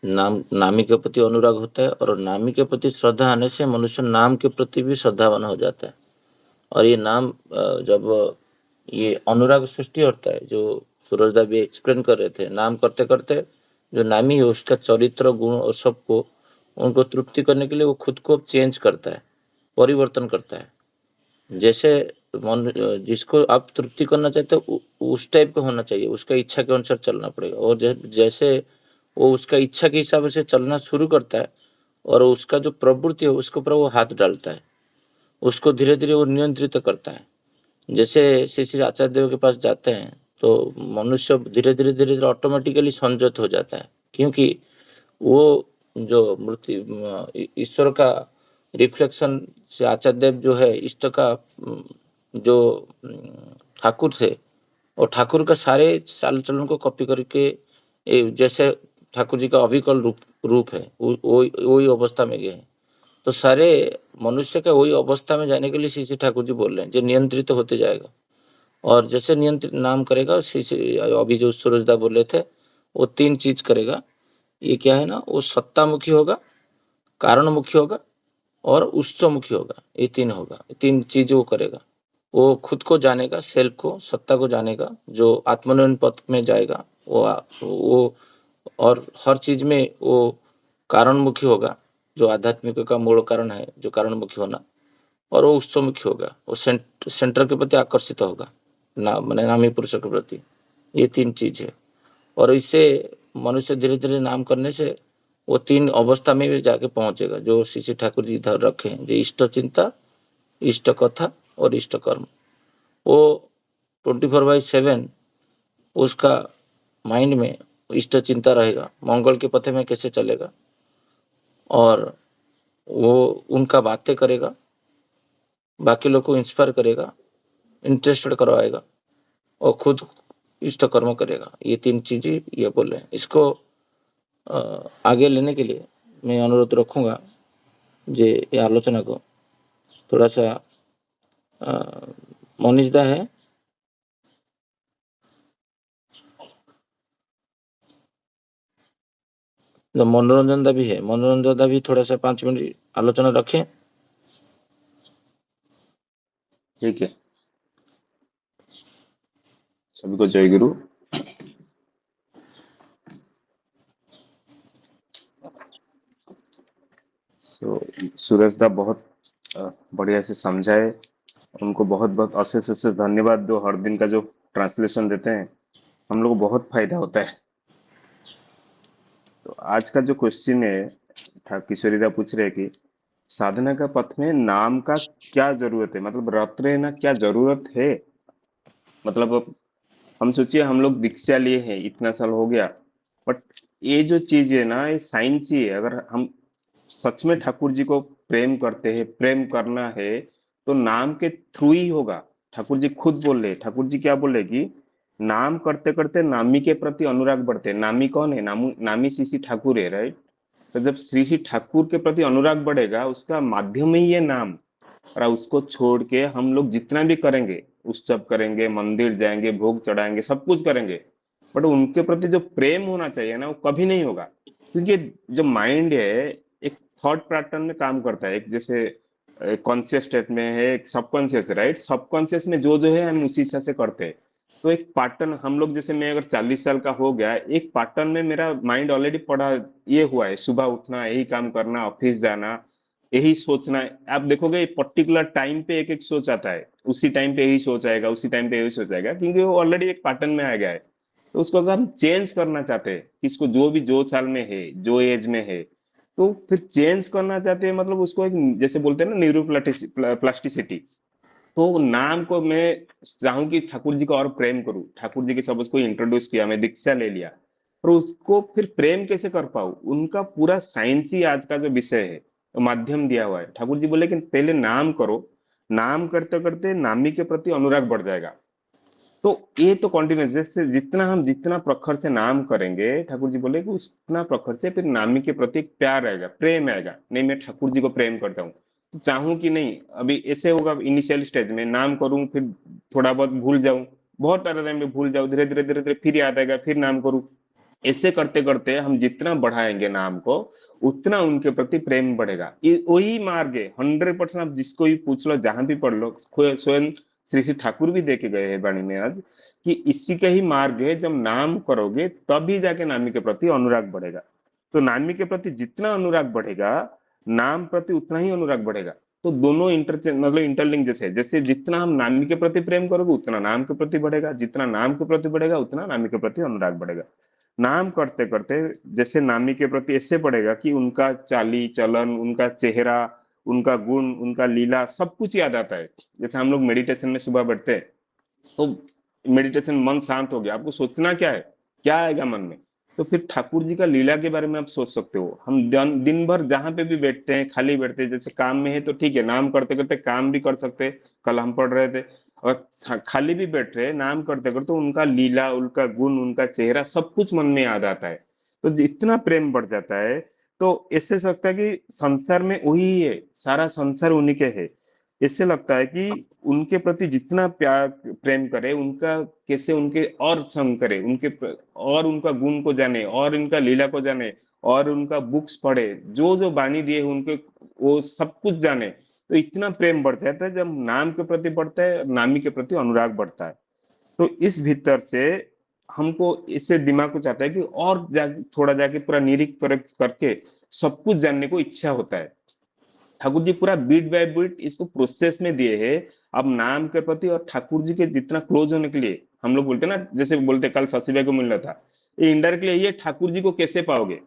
नामी के प्रति अनुराग होता है, और नामी के प्रति श्रद्धा आने से मनुष्य नाम के प्रति भी श्रद्धावान हो जाता है। और ये नाम जब ये अनुराग सृष्टि होता है, जो सूरज दा भी एक्सप्लेन कर रहे थे, नाम करते करते जो नामी है उसका चरित्र गुण और सबको उनको तृप्ति करने के लिए वो खुद को चेंज करता है, परिवर्तन करता है। जैसे जिसको आप तृप्ति करना चाहते हो उस टाइप का होना चाहिए, उसका इच्छा के अनुसार चलना पड़ेगा। और जैसे वो उसका इच्छा के हिसाब से चलना शुरू करता है और उसका जो प्रवृत्ति है उसके ऊपर वो हाथ डालता है, उसको धीरे धीरे वो नियंत्रित करता है। जैसे श्री श्री आचार्य देव के पास जाते हैं तो मनुष्य धीरे धीरे धीरे धीरे ऑटोमेटिकली संयत हो जाता है, क्योंकि वो जो मूर्ति ईश्वर का रिफ्लेक्शन से आचार्य देव जो है इष्ट का जो ठाकुर थे और ठाकुर का सारे चाल चलन को कॉपी करके जैसे ठाकुर जी का अविकल रूप है वही अवस्था में गए हैं। तो सारे मनुष्य का वही अवस्था में जाने के लिए श्री श्री ठाकुर जी बोल रहे हैं जो नियंत्रित तो होते जाएगा। और जैसे नियंत्रित नाम करेगा श्री अभी जो सूरजदा बोले थे वो 3 चीज करेगा। ये क्या है ना, वो सत्तामुखी होगा, कारणमुखी होगा और उत्सवमुखी होगा। ये 3 होगा, 3 चीज वो करेगा। वो खुद को जानेगा, सेल्फ को, सत्ता को जानेगा, जो आत्मोन्नयन पथ में जाएगा वो और हर चीज में वो कारणमुखी होगा, जो आध्यात्मिक का मूल कारण है, जो कारणमुखी होना। और वो उत्सवमुखी होगा, वो सेंटर के प्रति आकर्षित होगा, मैंने नामी पुरुष के प्रति। ये 3 चीज है। और इससे मनुष्य धीरे धीरे नाम करने से वो 3 अवस्था में भी जाके पहुंचेगा, जो श्री श्री ठाकुर जी इधर रखे, जो इष्ट चिंता, इष्ट कथा और इष्ट कर्म। वो 24/7 उसका माइंड में इष्ट चिंता रहेगा, मंगल के पथे में कैसे चलेगा, और वो उनका बातें करेगा, बाकी लोग को इंस्पायर करेगा, इंटरेस्टेड करवाएगा और खुद इष्ट कर्म करेगा। ये 3 चीजें ये बोले हैं। इसको आगे लेने के लिए मैं अनुरोध रखूंगा जे ये आलोचना को थोड़ा सा मनीष दा है तो मनोरंजन दा भी है, मनोरंजन दा भी थोड़ा सा 5 मिनट आलोचना रखें। ठीक है, सभी को जय गुरु। सूरज दा बहुत बढ़िया से समझाए, उनको बहुत बहुत अशेष अशेष धन्यवाद दो। हर दिन का जो ट्रांसलेशन देते हैं हम लोग को बहुत फायदा होता है। तो आज का जो क्वेश्चन है किशोरी दा पूछ रहे हैं कि साधना का पथ में नाम का क्या जरूरत है, मतलब रत रहना क्या जरूरत है। मतलब हम सोचिए हम लोग दीक्षा लिए हैं, इतना साल हो गया, बट ये जो चीज है ना ये साइंस ही है। अगर हम सच में ठाकुर जी को प्रेम करते हैं, प्रेम करना है तो नाम के थ्रू ही होगा। ठाकुर जी खुद बोल रहे, ठाकुर जी क्या बोले कि नाम करते करते नामी के प्रति अनुराग बढ़ते। नामी कौन है? नामी श्री श्री ठाकुर है, राइट। तो जब श्री श्री ठाकुर के प्रति अनुराग बढ़ेगा उसका माध्यम ही ये नाम। और उसको छोड़ के हम लोग जितना भी करेंगे, उत्सव करेंगे, मंदिर जाएंगे, भोग चढ़ाएंगे, सब कुछ करेंगे, बट उनके प्रति जो प्रेम होना चाहिए ना वो कभी नहीं होगा। क्योंकि जो माइंड है एक थॉट पैटर्न में काम करता है। एक जैसे कॉन्शियस स्टेट में है, एक सबकॉन्शियस है, राइट। सबकॉन्शियस में जो है हम उसी हिसाब से करते हैं। तो एक पैटर्न हम लोग, जैसे मैं अगर 40 साल का हो गया, एक पैटर्न में मेरा माइंड ऑलरेडी पड़ा ये हुआ है। सुबह उठना, यही काम करना, ऑफिस जाना, यही सोचना है। आप देखोगे पर्टिकुलर टाइम पे एक एक सोच आता है, उसी टाइम पे यही सोच आएगा, उसी टाइम पे यही सोच आएगा, क्योंकि वो ऑलरेडी एक पैटर्न में आ गया है। तो उसको अगर हम चेंज करना चाहते हैं, किसको जो भी जो साल में है, जो एज में है, तो फिर चेंज करना चाहते हैं, मतलब उसको एक जैसे बोलते हैं ना न्यूरोप्लास्टिसिटी। तो नाम को मैं चाहूं कि ठाकुर जी को और प्रेम करूं, ठाकुर जी के सब उसको इंट्रोड्यूस किया, मैं दीक्षा ले लिया, पर उसको फिर प्रेम कैसे कर पाऊं, उनका पूरा साइंस ही आज का जो विषय है, तो माध्यम दिया हुआ है। ठाकुर जी बोले कि पहले नाम करो, नाम करते करते नामी के प्रति अनुराग बढ़ जाएगा। तो ये तो कॉन्टिन्यूस, जैसे जितना प्रखर से नाम करेंगे, ठाकुर जी बोले कि उतना प्रखर से फिर नामी के प्रति एक प्यार आएगा, प्रेम आएगा। नहीं मैं ठाकुर जी को प्रेम करता हूँ तो चाहूं कि नहीं, अभी ऐसे होगा इनिशियल स्टेज में नाम करूं, फिर थोड़ा बहुत भूल जाऊं, बहुत सारे टाइम में भूल जाऊं, धीरे धीरे धीरे धीरे फिर याद आएगा, फिर नाम करूं। ऐसे करते करते हम जितना बढ़ाएंगे नाम को, उतना उनके प्रति प्रेम बढ़ेगा। ये वही मार्ग है 100%। आप जिसको भी पूछ लो, जहां भी पढ़ लो, स्वयं श्री श्री ठाकुर भी देखे गए हैं वाणी में आज, कि इसी का ही मार्ग है। जब नाम करोगे तभी जाके नामी के प्रति अनुराग बढ़ेगा। तो नामी के प्रति जितना अनुराग बढ़ेगा, नाम प्रति उतना ही अनुराग बढ़ेगा। तो दोनों इंटरचेंज मतलब इंटरलिंक जैसे है। जैसे जितना हम नामी के प्रति प्रेम करोगे उतना नाम के प्रति बढ़ेगा, जितना नाम के प्रति बढ़ेगा उतना नामी के प्रति अनुराग बढ़ेगा। नाम करते करते जैसे नामी के प्रति ऐसे बढ़ेगा कि उनका चाली चलन, उनका चेहरा, उनका गुण, उनका लीला सब कुछ याद आता है। जैसे हम लोग मेडिटेशन में सुबह बैठते हैं, तो मेडिटेशन मन शांत हो गया, आपको सोचना क्या है, क्या आएगा मन में, तो फिर ठाकुर जी का लीला के बारे में आप सोच सकते हो। हम दिन भर जहां पे भी बैठते हैं, खाली बैठते हैं, जैसे काम में है तो ठीक है, नाम करते करते काम भी कर सकते हैं, कल हम पढ़ रहे थे। और खाली भी बैठ रहे हैं, नाम करते करते उनका लीला, उनका गुण, उनका चेहरा सब कुछ मन में याद आता है। तो इतना प्रेम बढ़ जाता है। तो इससे लगता है कि संसार में वही है, सारा संसार उन्हीं के है। इससे लगता है कि उनके प्रति जितना प्यार प्रेम करे, उनका कैसे उनके और संग करे, और उनका गुण को जाने, और इनका लीला को जाने, और उनका बुक्स पढ़े, जो जो बानी दिए उनके वो सब कुछ जाने। तो इतना प्रेम बढ़ जाता है जब नाम के प्रति बढ़ता है, नामी के प्रति अनुराग बढ़ता है। तो इस भीतर से हमको इससे दिमाग को चाहता है कि और थोड़ा जाके पूरा निरीख परख करके सब कुछ जानने को इच्छा होता है। ठाकुर जी पूरा बीट बाय बीट इसको प्रोसेस में दिए है। अब नाम के प्रति और ठाकुर जी के जितना क्लोज होने के लिए हम लोग बोलते हैं ना, जैसे बोलते कल शशि को मिल रहा था, ये इनडायरेक्टली ये ठाकुर जी को कैसे पाओगे।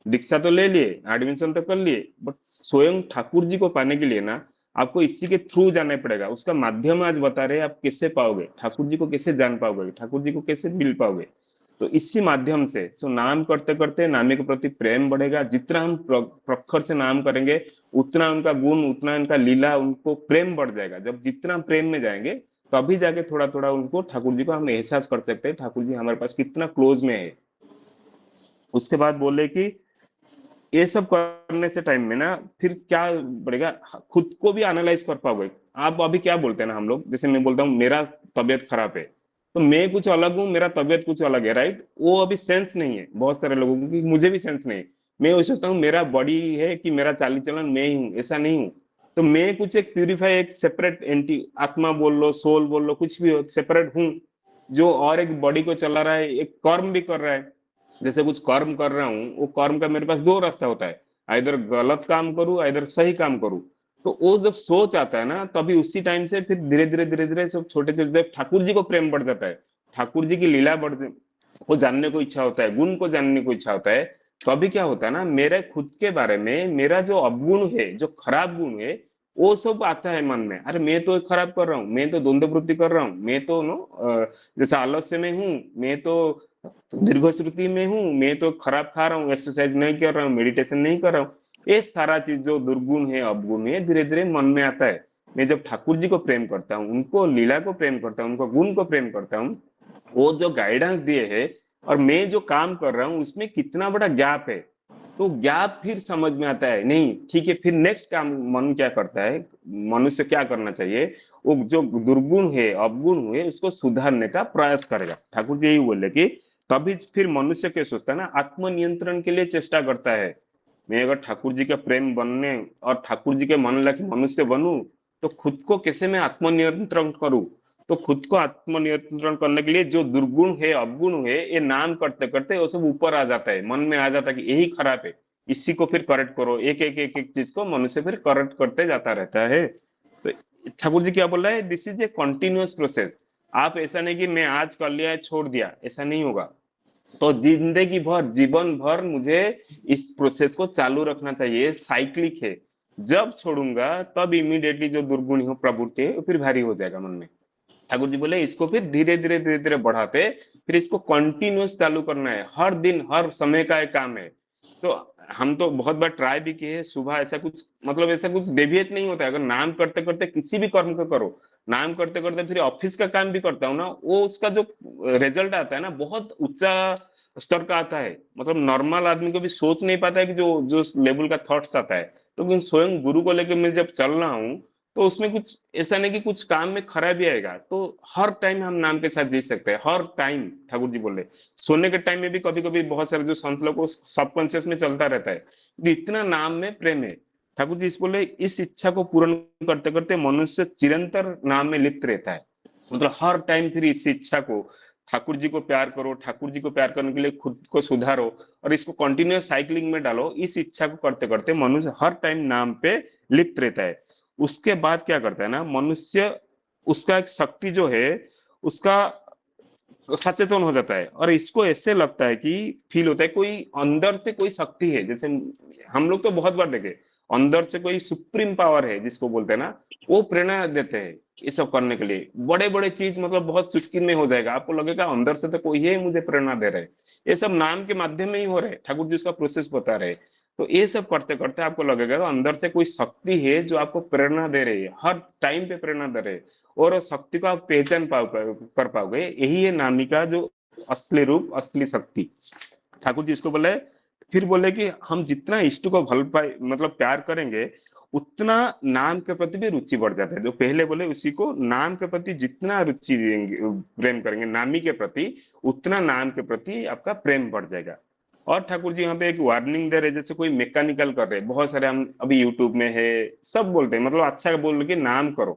दीक्षा तो ले लिए, एडमिशन तो कर लिए, बट स्वयं ठाकुर जी को पाने के लिए ना आपको इसी के थ्रू जाना पड़ेगा। उसका माध्यम आज बता रहे हैं, आप कैसे पाओगे ठाकुर जी को, कैसे जान पाओगे ठाकुर जी को, कैसे मिल पाओगे। तो इसी माध्यम से सो नाम करते करते नामी के प्रति प्रेम बढ़ेगा। जितना हम प्रखर से नाम करेंगे उतना उनका गुण, उतना उनका लीला, उनको प्रेम बढ़ जाएगा। जब जितना प्रेम में जाएंगे तभी जाके थोड़ा थोड़ा उनको ठाकुर जी को हम एहसास कर सकते हैं, ठाकुर जी हमारे पास कितना क्लोज में है। उसके बाद बोले कि ये सब करने से टाइम में ना फिर क्या बढ़ेगा, खुद को भी एनालाइज कर पाओगे। आप अभी क्या बोलते हैं ना हम लोग, जैसे मैं बोलता हूँ मेरा तबियत खराब है, तो मैं कुछ अलग हूँ, मेरा तबियत कुछ अलग है, राइट। वो अभी सेंस नहीं है बहुत सारे लोगों को, कि मुझे भी सेंस नहीं है। मैं वही सोचता हूँ मेरा बॉडी है कि मेरा चाली चलन मैं ही हूँ, ऐसा नहीं हूँ। तो मैं कुछ एक प्यूरिफाई, एक सेपरेट एंटी आत्मा बोल लो, सोल बोल लो, कुछ भी हो, सेपरेट हूँ, जो और एक बॉडी को चला रहा है, एक कर्म भी कर रहा है। जैसे कुछ कर्म कर रहा हूँ, वो कर्म का मेरे पास दो रास्ता होता है, इधर गलत काम करूँ, इधर सही काम करूँ। तो वो जब सोच आता है ना, तभी उसी टाइम से फिर धीरे धीरे सब छोटे छोटे ठाकुर जी को प्रेम बढ़ जाता है, ठाकुर जी की लीला बढ़ को जानने को इच्छा होता है, गुण को जानने को इच्छा होता है। तो अभी क्या होता है ना, मेरे खुद के बारे में मेरा जो अवगुण है, जो खराब गुण है, वो सब आता है मन में। अरे मैं तो खराब कर रहा हूँ, मैं तो द्वंद्व वृत्ति कर रहा हूँ, मैं तो जैसे आलस्य में हूँ, मैं तो दीर्घ श्रुति में हूँ, मैं तो खराब खा रहा हूँ, एक्सरसाइज नहीं कर रहा हूँ, मेडिटेशन नहीं कर रहा हूँ। ये सारा चीज जो दुर्गुण है, अवगुण है, धीरे धीरे मन में आता है। मैं जब ठाकुर जी को प्रेम करता हूँ, उनको लीला को प्रेम करता हूँ, उनको गुण को प्रेम करता हूँ, वो जो गाइडेंस दिए है और मैं जो काम कर रहा हूँ उसमें कितना बड़ा गैप है, तो गैप फिर समझ में आता है। नहीं ठीक है, फिर नेक्स्ट काम मन क्या करता है, मनुष्य क्या करना चाहिए, वो जो दुर्गुण है, अवगुण है, उसको सुधारने का प्रयास करेगा। ठाकुर जी यही बोले कि तभी फिर मनुष्य क्या सोचता है ना, आत्मनियंत्रण के लिए चेष्टा करता है। मैं अगर ठाकुर जी का प्रेम बनने और ठाकुर जी के मन लगे मनुष्य बनूं, तो खुद को कैसे मैं आत्मनियंत्रण करूं। तो खुद को आत्मनियंत्रण करने के लिए जो दुर्गुण है, अवगुण है, ये नाम करते करते वो सब ऊपर आ जाता है, मन में आ जाता है कि यही खराब है, इसी को फिर करेक्ट करो। एक एक एक एक चीज को मनुष्य फिर करेक्ट करते जाता रहता है। तो ठाकुर जी क्या बोल रहा है, this is a continuous process. आप ऐसा नहीं कि मैं आज कर लिया छोड़ दिया, ऐसा नहीं होगा। तो जिंदगी भर, जीवन भर मुझे इस प्रोसेस को चालू रखना चाहिए, साइक्लिक है। जब छोड़ूंगा तब इमीडिएटली जो दुर्गुण हो, प्रवृत्ति है, वो फिर भारी हो जाएगा मन में। ठाकुर जी बोले इसको फिर धीरे धीरे बढ़ाते, फिर इसको कंटिन्यूस चालू करना है, हर दिन हर समय का एक काम है। तो हम तो बहुत बार ट्राई भी किए हैं, सुबह ऐसा कुछ मतलब ऐसा कुछ डेविएट नहीं होता है। अगर नाम करते करते किसी भी कर्म को करो, नाम करते करते फिर ऑफिस का काम भी करता हूँ ना, वो उसका जो रिजल्ट आता है ना, बहुत ऊंचा स्तर का आता है। मतलब नॉर्मल आदमी को भी सोच नहीं पाता है कि जो जो लेवल का थॉट्स आता है। तो स्वयं गुरु को लेकर मैं जब चल रहा हूँ, तो उसमें कुछ ऐसा नहीं कि कुछ काम में खराबी आएगा। तो हर टाइम हम नाम के साथ जी सकते हैं, हर टाइम। ठाकुर जी बोले सोने के टाइम में भी कभी कभी बहुत सारे जो संत लोग को सबकॉन्शियस में चलता रहता है, तो इतना नाम में प्रेम है। ठाकुर जी इस बोले इस इच्छा को पूर्ण करते करते मनुष्य चिरंतर नाम में लिप्त रहता है। मतलब हर टाइम फिर इस इच्छा को, ठाकुर जी को प्यार करो, ठाकुर जी को प्यार करने के लिए खुद को सुधारो और इसको कंटिन्यूअस साइकिलिंग में डालो। इस इच्छा को करते करते मनुष्य हर टाइम नाम पे लिप्त रहता है। उसके बाद क्या करता है ना मनुष्य, उसका एक शक्ति जो है उसका सचेतन हो जाता है, और इसको ऐसे लगता है कि फील होता है कोई अंदर से कोई शक्ति है, जैसे हम लोग तो बहुत बार देखे अंदर से कोई सुप्रीम पावर है जिसको बोलते हैं ना, वो प्रेरणा देते हैं ये सब करने के लिए। बड़े बड़े चीज मतलब बहुत चुटकी में हो जाएगा, आपको लगेगा अंदर से तो कोई है मुझे प्रेरणा दे रहे है। ये सब नाम के माध्यम में ही हो रहे हैं, ठाकुर जी उसका प्रोसेस बता रहे हैं। तो ये सब करते करते आपको लगेगा तो अंदर से कोई शक्ति है जो आपको प्रेरणा दे रही है, हर टाइम पे प्रेरणा दे रहे है, और उस शक्ति को आप पहचान कर पाओगे। यही है नामी का जो असली रूप, असली शक्ति। ठाकुर जी इसको बोले, फिर बोले कि हम जितना इष्ट को भल पाए मतलब प्यार करेंगे, उतना नाम के प्रति भी रुचि बढ़ जाता है। जो पहले बोले उसी को, नाम के प्रति जितना रुचि देंगे, प्रेम करेंगे नामी के प्रति, उतना नाम के प्रति आपका प्रेम बढ़ जाएगा। और ठाकुर जी यहाँ पे एक वार्निंग दे रहे, जैसे कोई मैकेनिकल कर रहे, बहुत सारे हम अभी यूट्यूब में है सब बोलते हैं, मतलब अच्छा बोल रहे कि नाम करो।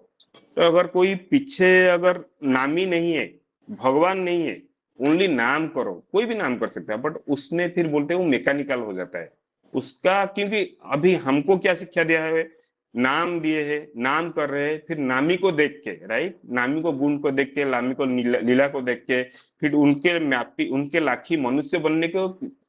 तो अगर कोई पीछे अगर नामी नहीं है, भगवान नहीं है, ओनली नाम करो, कोई भी नाम कर सकता है, बट उसमें फिर बोलते हैं वो मैकेनिकल हो जाता है उसका। क्योंकि अभी हमको क्या शिक्षा दिया है, नाम दिए है, नाम कर रहे हैं, फिर नामी को देख के, राइट, नामी को गुण को देख के, नामी को लीला को देख के, फिर उनके मैपी उनके लाखी मनुष्य बनने को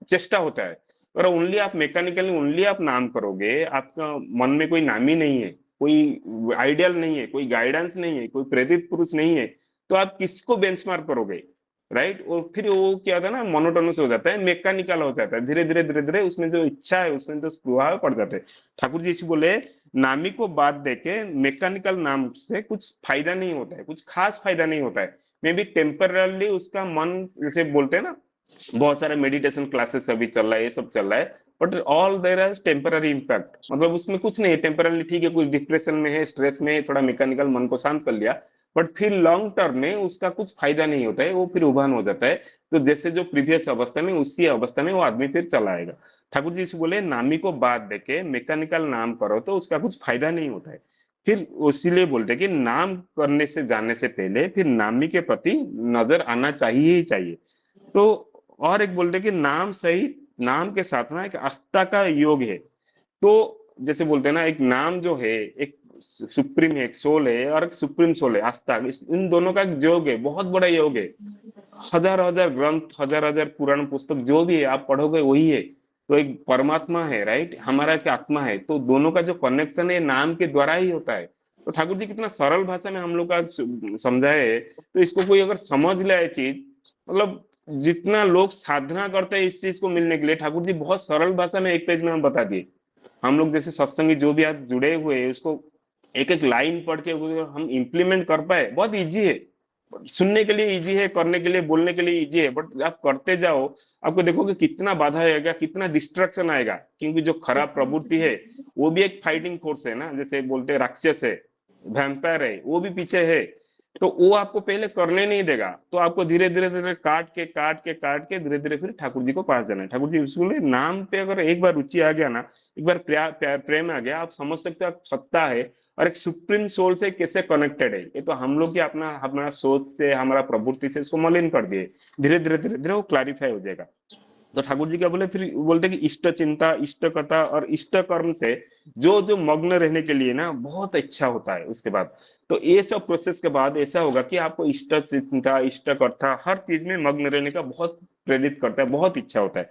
चेष्टा होता है। और ओनली आप मैकेनिकली ओनली आप नाम करोगे, आपका मन में कोई नामी नहीं है, कोई आइडियल नहीं है, कोई गाइडेंस नहीं है, कोई प्रेरित पुरुष नहीं है, तो आप किसको बेंचमार्क करोगे, राइट। और फिर वो क्या होता है ना, मोनोटोनस हो जाता है, मैकेनिकल हो जाता है, धीरे धीरे धीरे धीरे उसमें जो इच्छा है उसमें तो प्रभाव पड़ जाते हैं। ठाकुर जी इसी बोले, नामी को बात देके मैकेनिकल नाम से कुछ फायदा नहीं होता है, कुछ खास फायदा नहीं होता है। मे बी टेम्परली उसका मन, जैसे बोलते हैं ना, बहुत सारे मेडिटेशन क्लासेस अभी चल रहा है, ये सब चल रहा है, but all there are temporary impact, मतलब उसमें कुछ नहीं है टेम्पररी, ठीक है कुछ डिप्रेशन में है, स्ट्रेस में है, थोड़ा मैकेनिकल मन को शांत कर लिया, बट फिर लॉन्ग टर्म में उसका कुछ फायदा नहीं होता है, वो फिर उभान हो जाता है। तो जैसे जो प्रीवियस अवस्था में, उसी अवस्था में वो आदमी फिर चला आएगा। ठाकुर जी से बोले, नामी को बात देके मैकेनिकल नाम करो तो उसका कुछ फायदा नहीं होता है। फिर इसीलिए बोलते कि नाम करने से जाने से पहले फिर नामी के प्रति नजर आना चाहिए ही चाहिए। तो और एक बोलते कि नाम सही, नाम के साथ ना एक आस्था का योग है। तो जैसे बोलते हैं ना, एक नाम जो है एक सुप्रीम है, एक सोल है, और एक सुप्रीम सोल है आस्था, इन दोनों का एक योग है, बहुत बड़ा योग है। हजार हजार ग्रंथ, हजार हजार पुराण पुस्तक जो भी है आप पढ़ोगे वही है। तो एक परमात्मा है, राइट, हमारा एक आत्मा है, तो दोनों का जो कनेक्शन है नाम के द्वारा ही होता है। तो ठाकुर जी कितना सरल भाषा में हम लोग का समझाए, तो इसको कोई अगर समझ ले ये चीज, मतलब जितना लोग साधना करते हैं इस चीज को मिलने के लिए, ठाकुर जी बहुत सरल भाषा में एक पेज में हम बता दिए। हम लोग जैसे सत्संगी जो भी आज जुड़े हुए हैं, उसको एक एक लाइन पढ़ के हम इम्प्लीमेंट कर पाए, बहुत इजी है। सुनने के लिए इजी है, करने के लिए बोलने के लिए इजी है, बट आप करते जाओ, आपको देखोगे कितना बाधा आएगा, कितना डिस्ट्रक्शन आएगा। क्योंकि जो खराब प्रवृत्ति है वो भी एक फाइटिंग फोर्स है ना, जैसे बोलते हैं राक्षस है, वैम्पायर है, वो भी पीछे है। तो वो आपको पहले करने नहीं देगा, तो आपको धीरे धीरे धीरे काट के धीरे धीरे फिर ठाकुर जी को पास जाना है। ठाकुर जी इसलिए नाम पे अगर एक बार रुचि आ गया ना, एक बार प्रेम आ गया, आप समझ सकते हो आप सत्ता है और एक सुप्रीम सोल से कैसे कनेक्टेड है। ये तो हम लोग की अपना हमारा सोच से, हमारा प्रवृत्ति से इसको मलिन कर दिए, धीरे धीरे धीरे धीरे वो क्लैरिफाई हो जाएगा। तो ठाकुर जी क्या बोले, फिर बोलते कि इष्ट चिंता, इष्ट कथा और इष्ट कर्म से जो जो मग्न रहने के लिए ना बहुत अच्छा होता है उसके बाद। तो ये सब प्रोसेस के बाद ऐसा होगा कि आपको इष्ट चिंता, इष्ट कथा हर चीज में मग्न रहने का बहुत प्रेरित करता है, बहुत इच्छा होता है।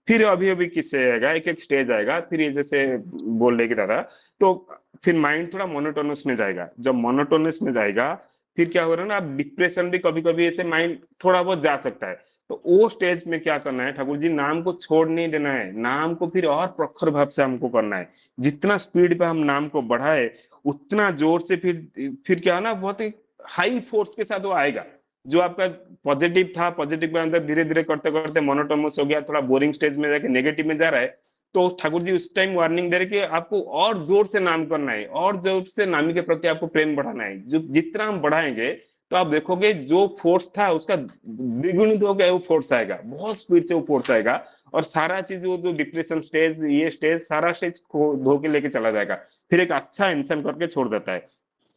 फिर अभी अभी किससे आएगा, एक एक स्टेज आएगा, फिर ये जैसे बोल रहे कि दादा, तो फिर माइंड थोड़ा मोनोटोनस में जाएगा। जब मोनोटोनस में जाएगा, फिर क्या हो रहा है ना, आप डिप्रेशन भी कभी कभी ऐसे माइंड थोड़ा बहुत जा सकता है। तो वो स्टेज में क्या करना है, ठाकुर जी नाम को छोड़ नहीं देना है, नाम को फिर और प्रखर भाव से हमको करना है। जितना स्पीड पे हम नाम को बढ़ाए, उतना जोर से फिर क्या है ना, बहुत ही हाई फोर्स के साथ वो आएगा। जो आपका पॉजिटिव था, पॉजिटिव के अंदर धीरे धीरे करते करते मोनोटोनस हो गया, थोड़ा बोरिंग स्टेज में जाके नेगेटिव में जा रहा है। तो ठाकुर जी उस टाइम वार्निंग दे रहे कि आपको और जोर से नाम करना है, और जोर से नामी के प्रति आपको प्रेम बढ़ाना है। जो जितना हम बढ़ाएंगे, तो आप देखोगे जो फोर्स था उसका द्विगुणित हो गया, वो फोर्स आएगा, बहुत स्पीड से वो फोर्स आएगा, और सारा चीज वो जो डिप्रेशन स्टेज, ये स्टेज, सारा स्टेज को धो के लेके चला जाएगा, फिर एक अच्छा इंसान करके छोड़ देता है।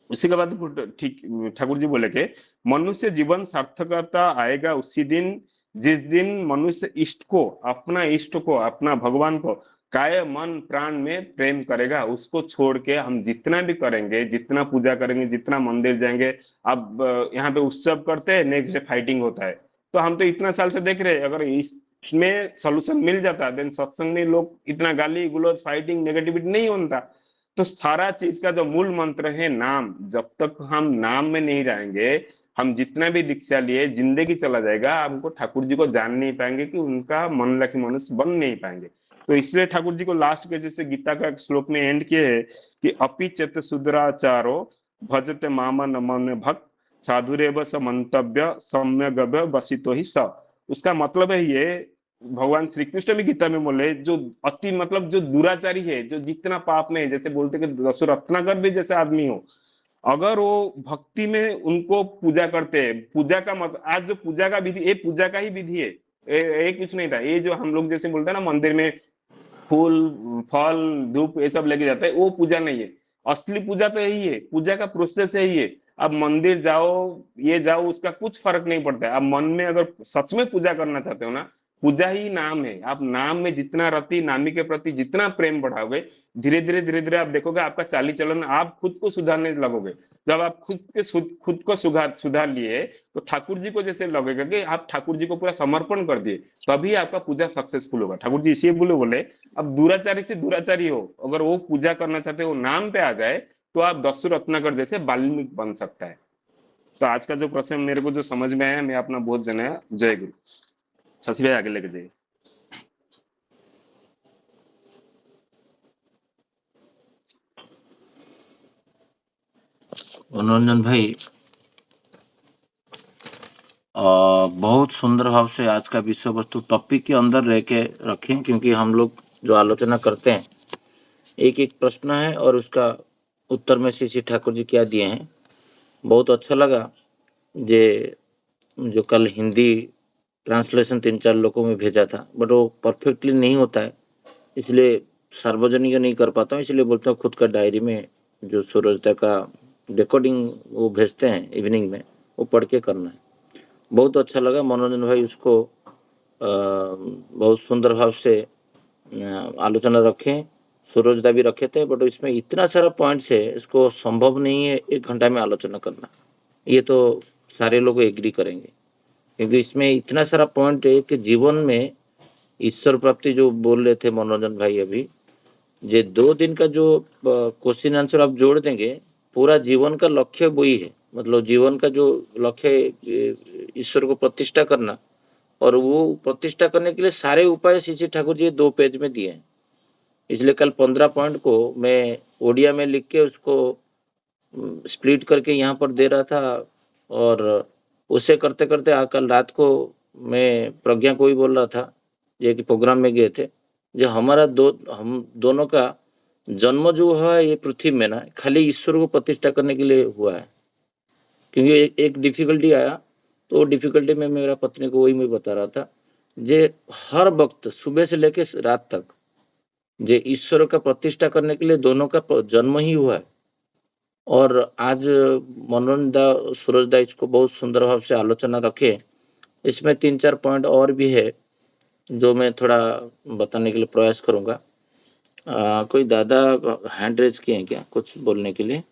उसी के बाद ठीक ठाकुर जी बोले कि मनुष्य जीवन सार्थकता आएगा उसी दिन, जिस दिन मनुष्य इष्ट को, अपना भगवान को काय मन प्राण में प्रेम करेगा, उसको छोड़ के हम जितना भी करेंगे, जितना पूजा करेंगे, जितना मंदिर जाएंगे। अब यहाँ पे उत्सव करते हैं, नेक्स्ट डे फाइटिंग होता है। तो हम तो इतना साल से देख रहे हैं, अगर इसमें सोल्यूशन मिल जाता देन सत्संग में लोग इतना गाली गुलौज फाइटिंग नेगेटिविटी नहीं होता। तो सारा चीज का जो मूल मंत्र है नाम, जब तक हम नाम में नहीं रहेंगे, हम जितना भी दीक्षा लिए जिंदगी चला जाएगा, हमको ठाकुर जी को जान नहीं पाएंगे, कि उनका मन लखी मनुष्य बन नहीं पाएंगे। तो इसलिए ठाकुर जी को लास्ट के जैसे गीता का एक श्लोक में एंड किए है कि अपि चेत सुदराचारो भजते मामन मन भक्त साधुरेव स मंतव्य सम्यगव्य वसितो ही स। उसका मतलब है ये, भगवान श्री कृष्ण भी गीता में बोले, जो अति मतलब जो दुराचारी है, जो जितना पाप में है, जैसे बोलते कि दसो रत्नाकर भी जैसे आदमी हो, अगर वो भक्ति में उनको पूजा करते हैं, पूजा का मतलब आज जो पूजा का विधि, ये पूजा का ही विधि है, ये कुछ नहीं था। ये जो हम लोग जैसे बोलते हैं ना मंदिर में फूल फल धूप ये सब लेके जाता है, वो पूजा नहीं है। असली पूजा तो यही है, पूजा का प्रोसेस यही है। अब मंदिर जाओ, ये जाओ, उसका कुछ फर्क नहीं पड़ता है। अब मन में अगर सच में पूजा करना चाहते हो ना, पूजा ही नाम है। आप नाम में जितना रति नामी के प्रति जितना प्रेम बढ़ाओगे, धीरे धीरे आप देखोगे आपका चाली चलन, आप खुद को सुधारने लगोगे। जब आप खुद को सुधार लिए, तो ठाकुर जी को जैसे लगेगा कि आप ठाकुर जी को पूरा समर्पण कर दिए, तभी आपका पूजा सक्सेसफुल होगा। ठाकुर जी इसी बोले बोले अब दुराचारी से दुराचारी हो, अगर वो पूजा करना चाहते हो नाम पे आ जाए, तो आप दस्यु रत्नाकर जैसे वाल्मीकि बन सकता है। तो आज का जो प्रश्न मेरे को जो समझ में आया, मैं अपना बहुत जनाया। जय गुरु। शशि भाई आगे लेके जाइए। मनोरंजन भाई बहुत सुंदर भाव से आज का विषय वस्तु टॉपिक के अंदर रह के रखें, क्योंकि हम लोग जो आलोचना करते हैं एक एक प्रश्न है और उसका उत्तर में श्री ठाकुर जी क्या दिए हैं। बहुत अच्छा लगा। ये जो कल हिंदी ट्रांसलेशन 3-4 लोगों में भेजा था, बट वो परफेक्टली नहीं होता है, इसलिए सार्वजनिक नहीं कर पाता हूँ। इसलिए बोलता हूँ खुद का डायरी में जो सूरजता का रिकॉर्डिंग वो भेजते हैं इवनिंग में, वो पढ़ के करना है। बहुत अच्छा लगा मनोरंजन भाई, उसको बहुत सुंदर भाव से आलोचना रखें। सूरजदा भी रखे थे, बट इसमें इतना सारा पॉइंट्स है, इसको संभव नहीं है 1 घंटा में आलोचना करना। ये तो सारे लोग एग्री करेंगे, क्योंकि इसमें इतना सारा पॉइंट है कि जीवन में ईश्वर प्राप्ति जो बोल रहे थे मनोरंजन भाई अभी, ये 2 दिन का जो क्वेश्चन आंसर आप जोड़ देंगे, पूरा जीवन का लक्ष्य वही है। मतलब जीवन का जो लक्ष्य है ईश्वर को प्रतिष्ठा करना, और वो प्रतिष्ठा करने के लिए सारे उपाय श्री ठाकुर जी 2 पेज में दिए हैं। इसलिए कल 15 पॉइंट को मैं ओडिया में लिख के उसको स्प्लिट करके यहाँ पर दे रहा था, और उसे करते करते कल रात को मैं प्रज्ञा को ही बोल रहा था, ये कि प्रोग्राम में गए थे, जो हम दोनों का जन्म जो हुआ है ये पृथ्वी में ना, खाली ईश्वर को प्रतिष्ठा करने के लिए हुआ है। क्योंकि एक डिफिकल्टी आया, तो डिफिकल्टी में मेरा पत्नी को वही मैं बता रहा था, जे हर वक्त सुबह से लेके रात तक जे ईश्वर का प्रतिष्ठा करने के लिए दोनों का जन्म ही हुआ है। और आज मनोरंजन सूरजदा इसको बहुत सुंदर भाव से आलोचना रखे। इसमें 3-4 पॉइंट और भी है जो मैं थोड़ा बताने के लिए प्रयास करूंगा। कोई दादा हैंड रेज किए हैं क्या कुछ बोलने के लिए?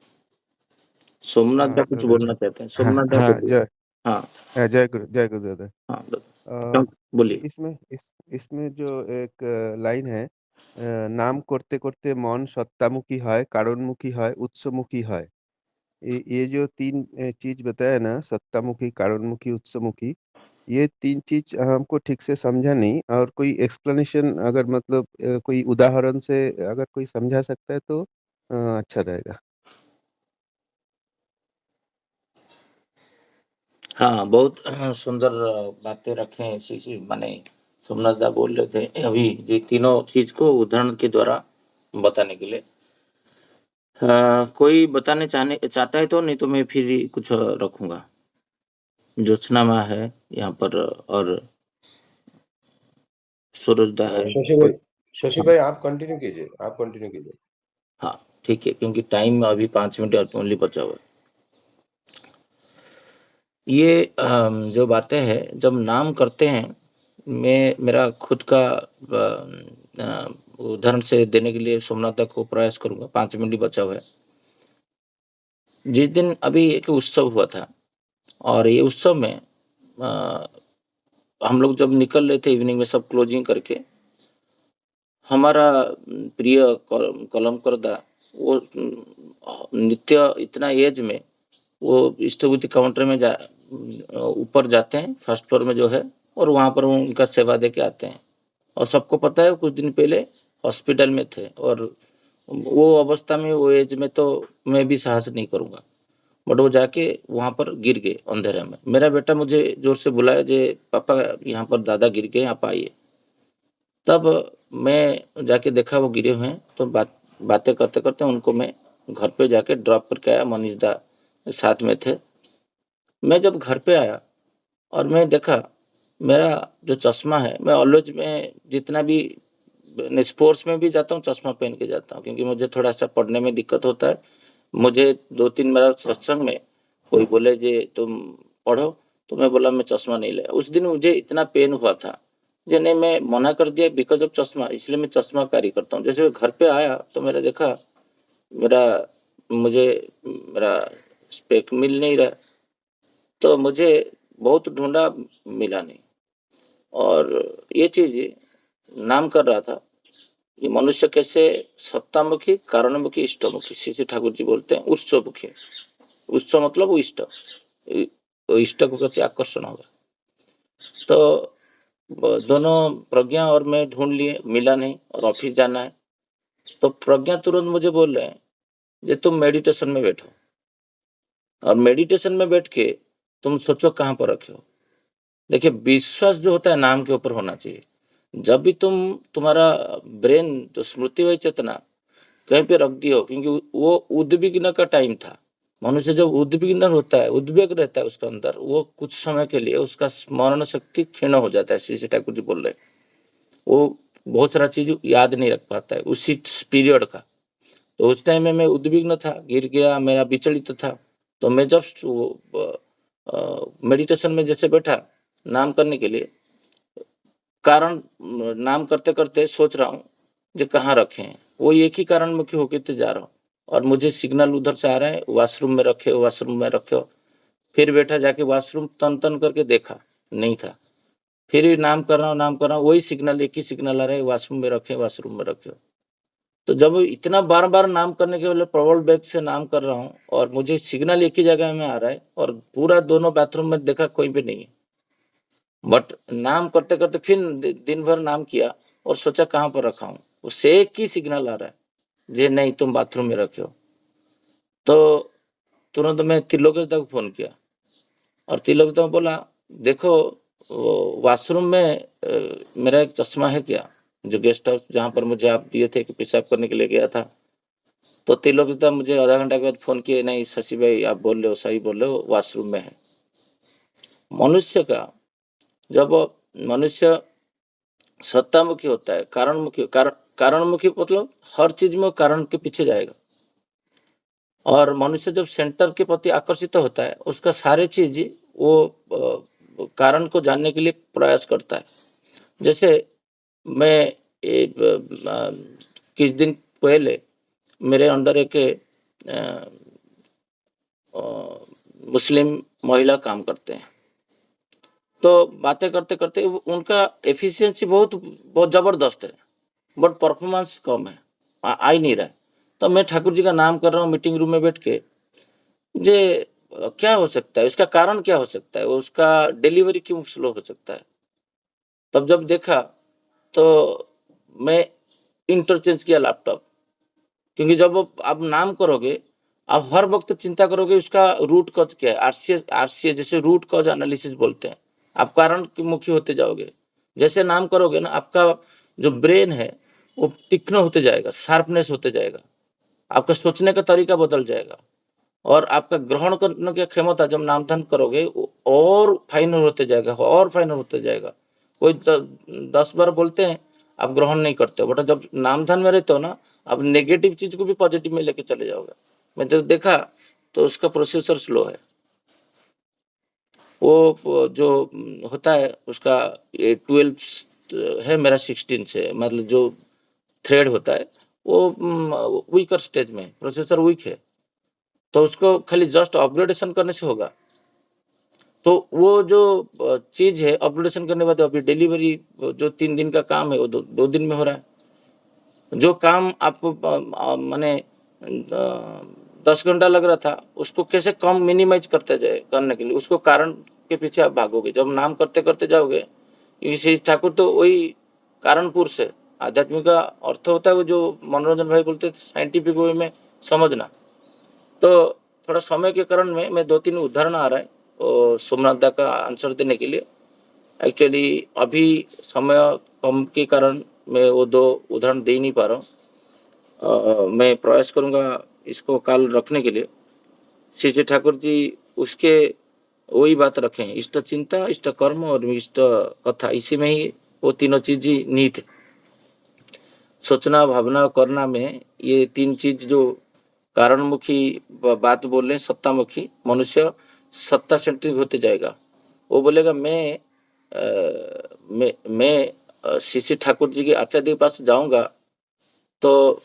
सोमनाथ दा कुछ बोलना चाहते हैं? सोमनाथ दा बोलिए। हाँ जय गुरु दादा। हाँ बोलिए। इसमें जो एक लाइन है, नाम करते करते मन सत्तामुखी है, कारणमुखी है, उत्समुखी है। ये जो 3 चीज बताया ना, सत्तामुखी, कारणमुखी, उत्समुखी, ये 3 चीज हमको ठीक से समझा नहीं। और कोई एक्सप्लेनेशन अगर मतलब कोई उदाहरण से अगर कोई समझा सकता है तो अच्छा रहेगा। हाँ बहुत सुंदर बातें रखे हैं इसी माने सोमनाथ दा बोल रहे थे अभी, ये तीनों चीज को उदाहरण के द्वारा बताने के लिए। कोई बताने चाहता है तो, नहीं तो मैं फिर कुछ रखूंगा। ज्योत्सना माँ है यहाँ पर और सूरजदा है। शशि भाई आप कंटिन्यू कीजिए। हाँ ठीक है, क्योंकि टाइम अभी 5 मिनट ओनली बचा हुआ है। ये जो बातें हैं जब नाम करते हैं, मेरा खुद का उदाहरण से देने के लिए सोमनाथ को प्रयास करूंगा। 5 मिनट ही बचा हुआ है। जिस दिन अभी एक उत्सव हुआ था और ये उत्सव में हम लोग जब निकल रहे थे इवनिंग में सब क्लोजिंग करके, हमारा प्रिय कलमकर्ता वो नित्य इतना एज में वो इष्टभूति काउंटर में ऊपर जाते हैं फर्स्ट फ्लोर में जो है, और वहाँ पर वो उनका सेवा दे के आते हैं। और सबको पता है कुछ दिन पहले हॉस्पिटल में थे, और वो अवस्था में वो एज में तो मैं भी साहस नहीं करूँगा, बट वो जाके वहाँ पर गिर गए अंधेरे में। मेरा बेटा मुझे जोर से बुलाया, जे पापा यहाँ पर दादा गिर गए, आप आइए। तब मैं जाके देखा वो गिरे हुए हैं, तो बातें करते करते उनको मैं घर पे जाके ड्रॉप करके आया। मनीष दा साथ में थे। मैं जब घर पे आया और मैं देखा मेरा जो चश्मा है, मैं ऑलवेज में जितना भी स्पोर्ट्स में भी जाता हूँ चश्मा पहन के जाता हूँ, क्योंकि मुझे थोड़ा सा पढ़ने में दिक्कत होता है। मुझे 2-3 मेरा सत्संग में कोई बोले जे तुम पढ़ो, तो मैं बोला मैं चश्मा नहीं लाया। उस दिन मुझे इतना पेन हुआ था जे नहीं, मैं मना कर दिया बिकॉज ऑफ चश्मा, इसलिए मैं चश्मा कैरी करता हूँ। जैसे घर पे आया तो मेरा देखा मेरा स्पेक मिल नहीं रहा, तो मुझे बहुत ढूंढा, मिला नहीं। और ये चीज नाम कर रहा था ये मनुष्य कैसे सत्तामुखी, कारणमुखी, इष्टमुखी। श्री ठाकुर जी बोलते हैं उत्सवमुखी। उत्सव मतलब वो इष्ट को प्रति आकर्षण होगा। तो दोनों प्रज्ञा और मैं ढूंढ लिए, मिला नहीं, और ऑफिस जाना है। तो प्रज्ञा तुरंत मुझे बोल रहे हैं जे तुम मेडिटेशन में बैठो, और मेडिटेशन में बैठ के तुम सोचो कहाँ पर रखे हो। देखिए, विश्वास जो होता है नाम के ऊपर होना चाहिए। जब भी तुम्हारा ब्रेन जो स्मृति वही चेतना कहीं पे रख दियो, क्योंकि वो उद्विग्न का टाइम था। मनुष्य जब उद्विग्न होता है, उद्वेग रहता है उसके अंदर, वो कुछ समय के लिए उसका स्मरण शक्ति क्षीण हो जाता है। श्री ठाकुर जी बोल रहे, वो बहुत सारा चीज याद नहीं रख पाता है उसी पीरियड का। तो उस टाइम में मैं उद्विग्न था, गिर गया, मेरा विचलित था। तो मैं जब मेडिटेशन में जैसे बैठा नाम करने के लिए, कारण नाम करते करते सोच रहा हूँ जो कहाँ रखे हैं, वो एक ही कारण मुख्य होके तो जा रहा हूँ, और मुझे सिग्नल उधर से आ रहा है वॉशरूम में रखे हो, वॉशरूम में रखे हो। फिर बैठा, जाके वॉशरूम तन तन करके देखा, नहीं था। फिर भी नाम कर रहा हूँ, वही सिग्नल, एक ही सिग्नल आ रहा है वॉशरूम में रखे, वॉशरूम में रखे हो। तो जब इतना बार बार नाम करने के लिए प्रबल वेग से नाम कर रहा हूँ, और मुझे सिग्नल एक ही जगह में आ रहा है, और पूरा दोनों बाथरूम में देखा कोई भी नहीं है, बट नाम करते करते फिर दिन भर नाम किया और सोचा कहाँ पर रखा हूँ, उससे एक ही सिग्नल आ रहा है जे नहीं तुम बाथरूम में रखे हो। तो तुरंत मैं त्रिलोकेश को फोन किया, और त्रिलोकेश बोला देखो वॉशरूम में मेरा एक चश्मा है क्या, जो गेस्ट हाउस जहाँ पर मुझे आप दिए थे कि पेशाब करने के लिए गया था। तो त्रिलोकेश मुझे आधा घंटा के बाद फोन किए, नहीं शशि भाई आप बोल रहे हो, सही बोल रहे हो, वॉशरूम में है। मनुष्य का जब मनुष्य सत्तामुखी होता है, कारणमुखी मतलब हर चीज में कारण के पीछे जाएगा, और मनुष्य जब सेंटर के प्रति आकर्षित होता है, उसका सारे चीज वो कारण को जानने के लिए प्रयास करता है। जैसे मैं कुछ दिन पहले मेरे अंडर एक मुस्लिम महिला काम करते हैं, तो बातें करते करते उनका एफिशिएंसी बहुत जबरदस्त है, बट परफॉर्मेंस कम है, आ ही नहीं रहा है। तो मैं ठाकुर जी का नाम कर रहा हूँ मीटिंग रूम में बैठ के, जे क्या हो सकता है, इसका कारण क्या हो सकता है, उसका डिलीवरी क्यों स्लो हो सकता है। तब जब देखा तो मैं इंटरचेंज किया लैपटॉप, क्योंकि जब आप नाम करोगे आप हर वक्त चिंता करोगे उसका रूट कॉज क्या है। आरसीए जैसे रूट कॉज एनालिसिस बोलते हैं, आप कारण मुखी होते जाओगे। जैसे नाम करोगे ना, आपका जो ब्रेन है वो तीक्ष्ण होते जाएगा, शार्पनेस होते जाएगा, आपका सोचने का तरीका बदल जाएगा, और आपका ग्रहण करने की क्षमता जब नाम ध्यान करोगे और फाइनल होते जाएगा, और फाइनल होते जाएगा। कोई 10 बार बोलते हैं आप ग्रहण नहीं करते हो, बट जब नाम ध्यान में रहते हो ना, आप नेगेटिव चीज को भी पॉजिटिव में लेके चले जाओगे। मैं जब देखा तो उसका प्रोसेसर स्लो है, वो जो होता है उसका 12 है, मेरा 16 से, मतलब जो थ्रेड होता है वो वीकर स्टेज में, प्रोसेसर वीक है, तो उसको खाली जस्ट अपग्रेडेशन करने से होगा। तो वो जो चीज है अपग्रेडेशन करने के बाद अभी डिलीवरी जो 3 दिन का काम है वो 2 दिन में हो रहा है। जो काम आपको माने 10 घंटा लग रहा था उसको कैसे कम मिनिमाइज करते जाए करने के लिए, उसको कारण के पीछे आप भागोगे। जब नाम करते करते जाओगे, श्री ठाकुर तो वही कारण पुरुष है। आध्यात्मिक का अर्थ होता है वो जो मनोरंजन भाई बोलते साइंटिफिक वे में समझना। तो थोड़ा समय के कारण में मैं 2-3 उदाहरण आ रहा है और सोमनाथ दा का आंसर देने के लिए। एक्चुअली अभी समय कम के कारण मैं वो 2 उदाहरण दे नहीं पा रहा हूँ। मैं प्रयास करूँगा इसको कल रखने के लिए। श्री श्री ठाकुर जी उसके वही बात रखें, इष्ट चिंता, इष्ट कर्म और इष्ट कथा, इसी में ही वो तीनों चीज ही निहित है। सोचना, भावना, करना में ये 3 चीज जो कारणमुखी बात बोल रहे हैं, सत्तामुखी मनुष्य सत्ता सेंट्रिक होते जाएगा। वो बोलेगा मैं श्री श्री ठाकुर जी के आचार्य के पास जाऊंगा तो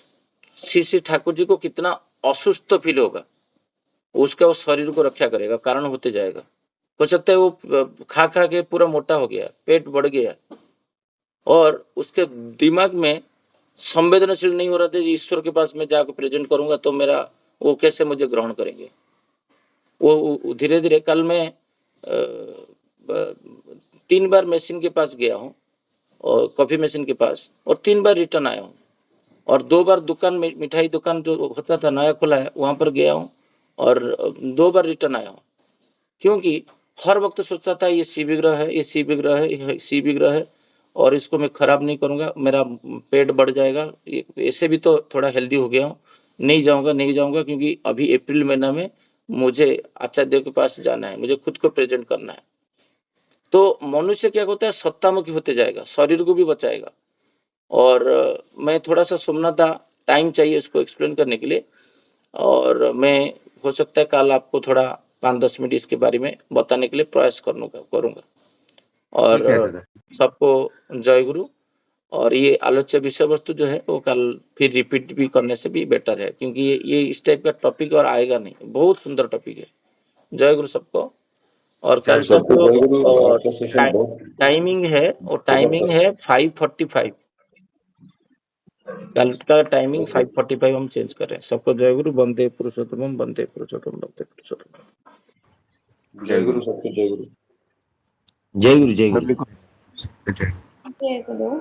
श्री श्री ठाकुर जी को कितना असुस्थ फील होगा, उसका वो शरीर को रक्षा करेगा, कारण होते जाएगा। हो सकता है वो खा खा के पूरा मोटा हो गया, पेट बढ़ गया और उसके दिमाग में संवेदनशील नहीं हो रहा था, ईश्वर के पास मैं जाकर प्रेजेंट करूंगा तो मेरा वो कैसे मुझे ग्रहण करेंगे। वो धीरे धीरे कल मैं 3 बार मशीन के पास गया हूँ और कॉफी मशीन के पास, और 3 बार रिटर्न आया हूँ, और 2 बार दुकान में मिठाई दुकान जो होता था नया खुला है वहां पर गया हूँ और 2 बार रिटर्न आया हूँ। क्योंकि हर वक्त सोचता था ये सी विग्रह है, ये सी विग्रह है, ये सी विग्रह है और इसको मैं खराब नहीं करूंगा, मेरा पेट बढ़ जाएगा, ऐसे भी तो थोड़ा हेल्दी हो गया हूँ, नहीं जाऊंगा क्योंकि अभी अप्रैल महीना में मुझे आचार्य के पास जाना है, मुझे खुद को प्रेजेंट करना है। तो मनुष्य क्या होता है, सत्तामुखी होते जाएगा, शरीर को भी बचाएगा। और मैं थोड़ा सा सोमनाथ टाइम चाहिए उसको एक्सप्लेन करने के लिए, और मैं हो सकता है कल आपको थोड़ा 5-10 मिनट इसके बारे में बताने के लिए प्रयास करूंगा। और ठीक है दादा। सबको जय गुरु। और ये आलोच्य विषय वस्तु जो है वो कल फिर रिपीट भी करने से भी बेटर है, क्योंकि ये इस टाइप का टॉपिक और आएगा नहीं, बहुत सुंदर टॉपिक है। जय गुरु सबको। और कल का सबको जय गुरु। आज का सेशन बहुत टाइमिंग है, वो टाइमिंग जबरदस्त। है 5:45। कल का टाइमिंग 5:45 हम चेंज कर रहे हैं। सबको जय गुरु। वंदे पुरुषोत्तम, वंदे पुरुषोत्तम, वंदे पुरुषोत्तम। जय गुरु सबको जय गुरु। जय गुरु जय गुरु। जय जय गुरु।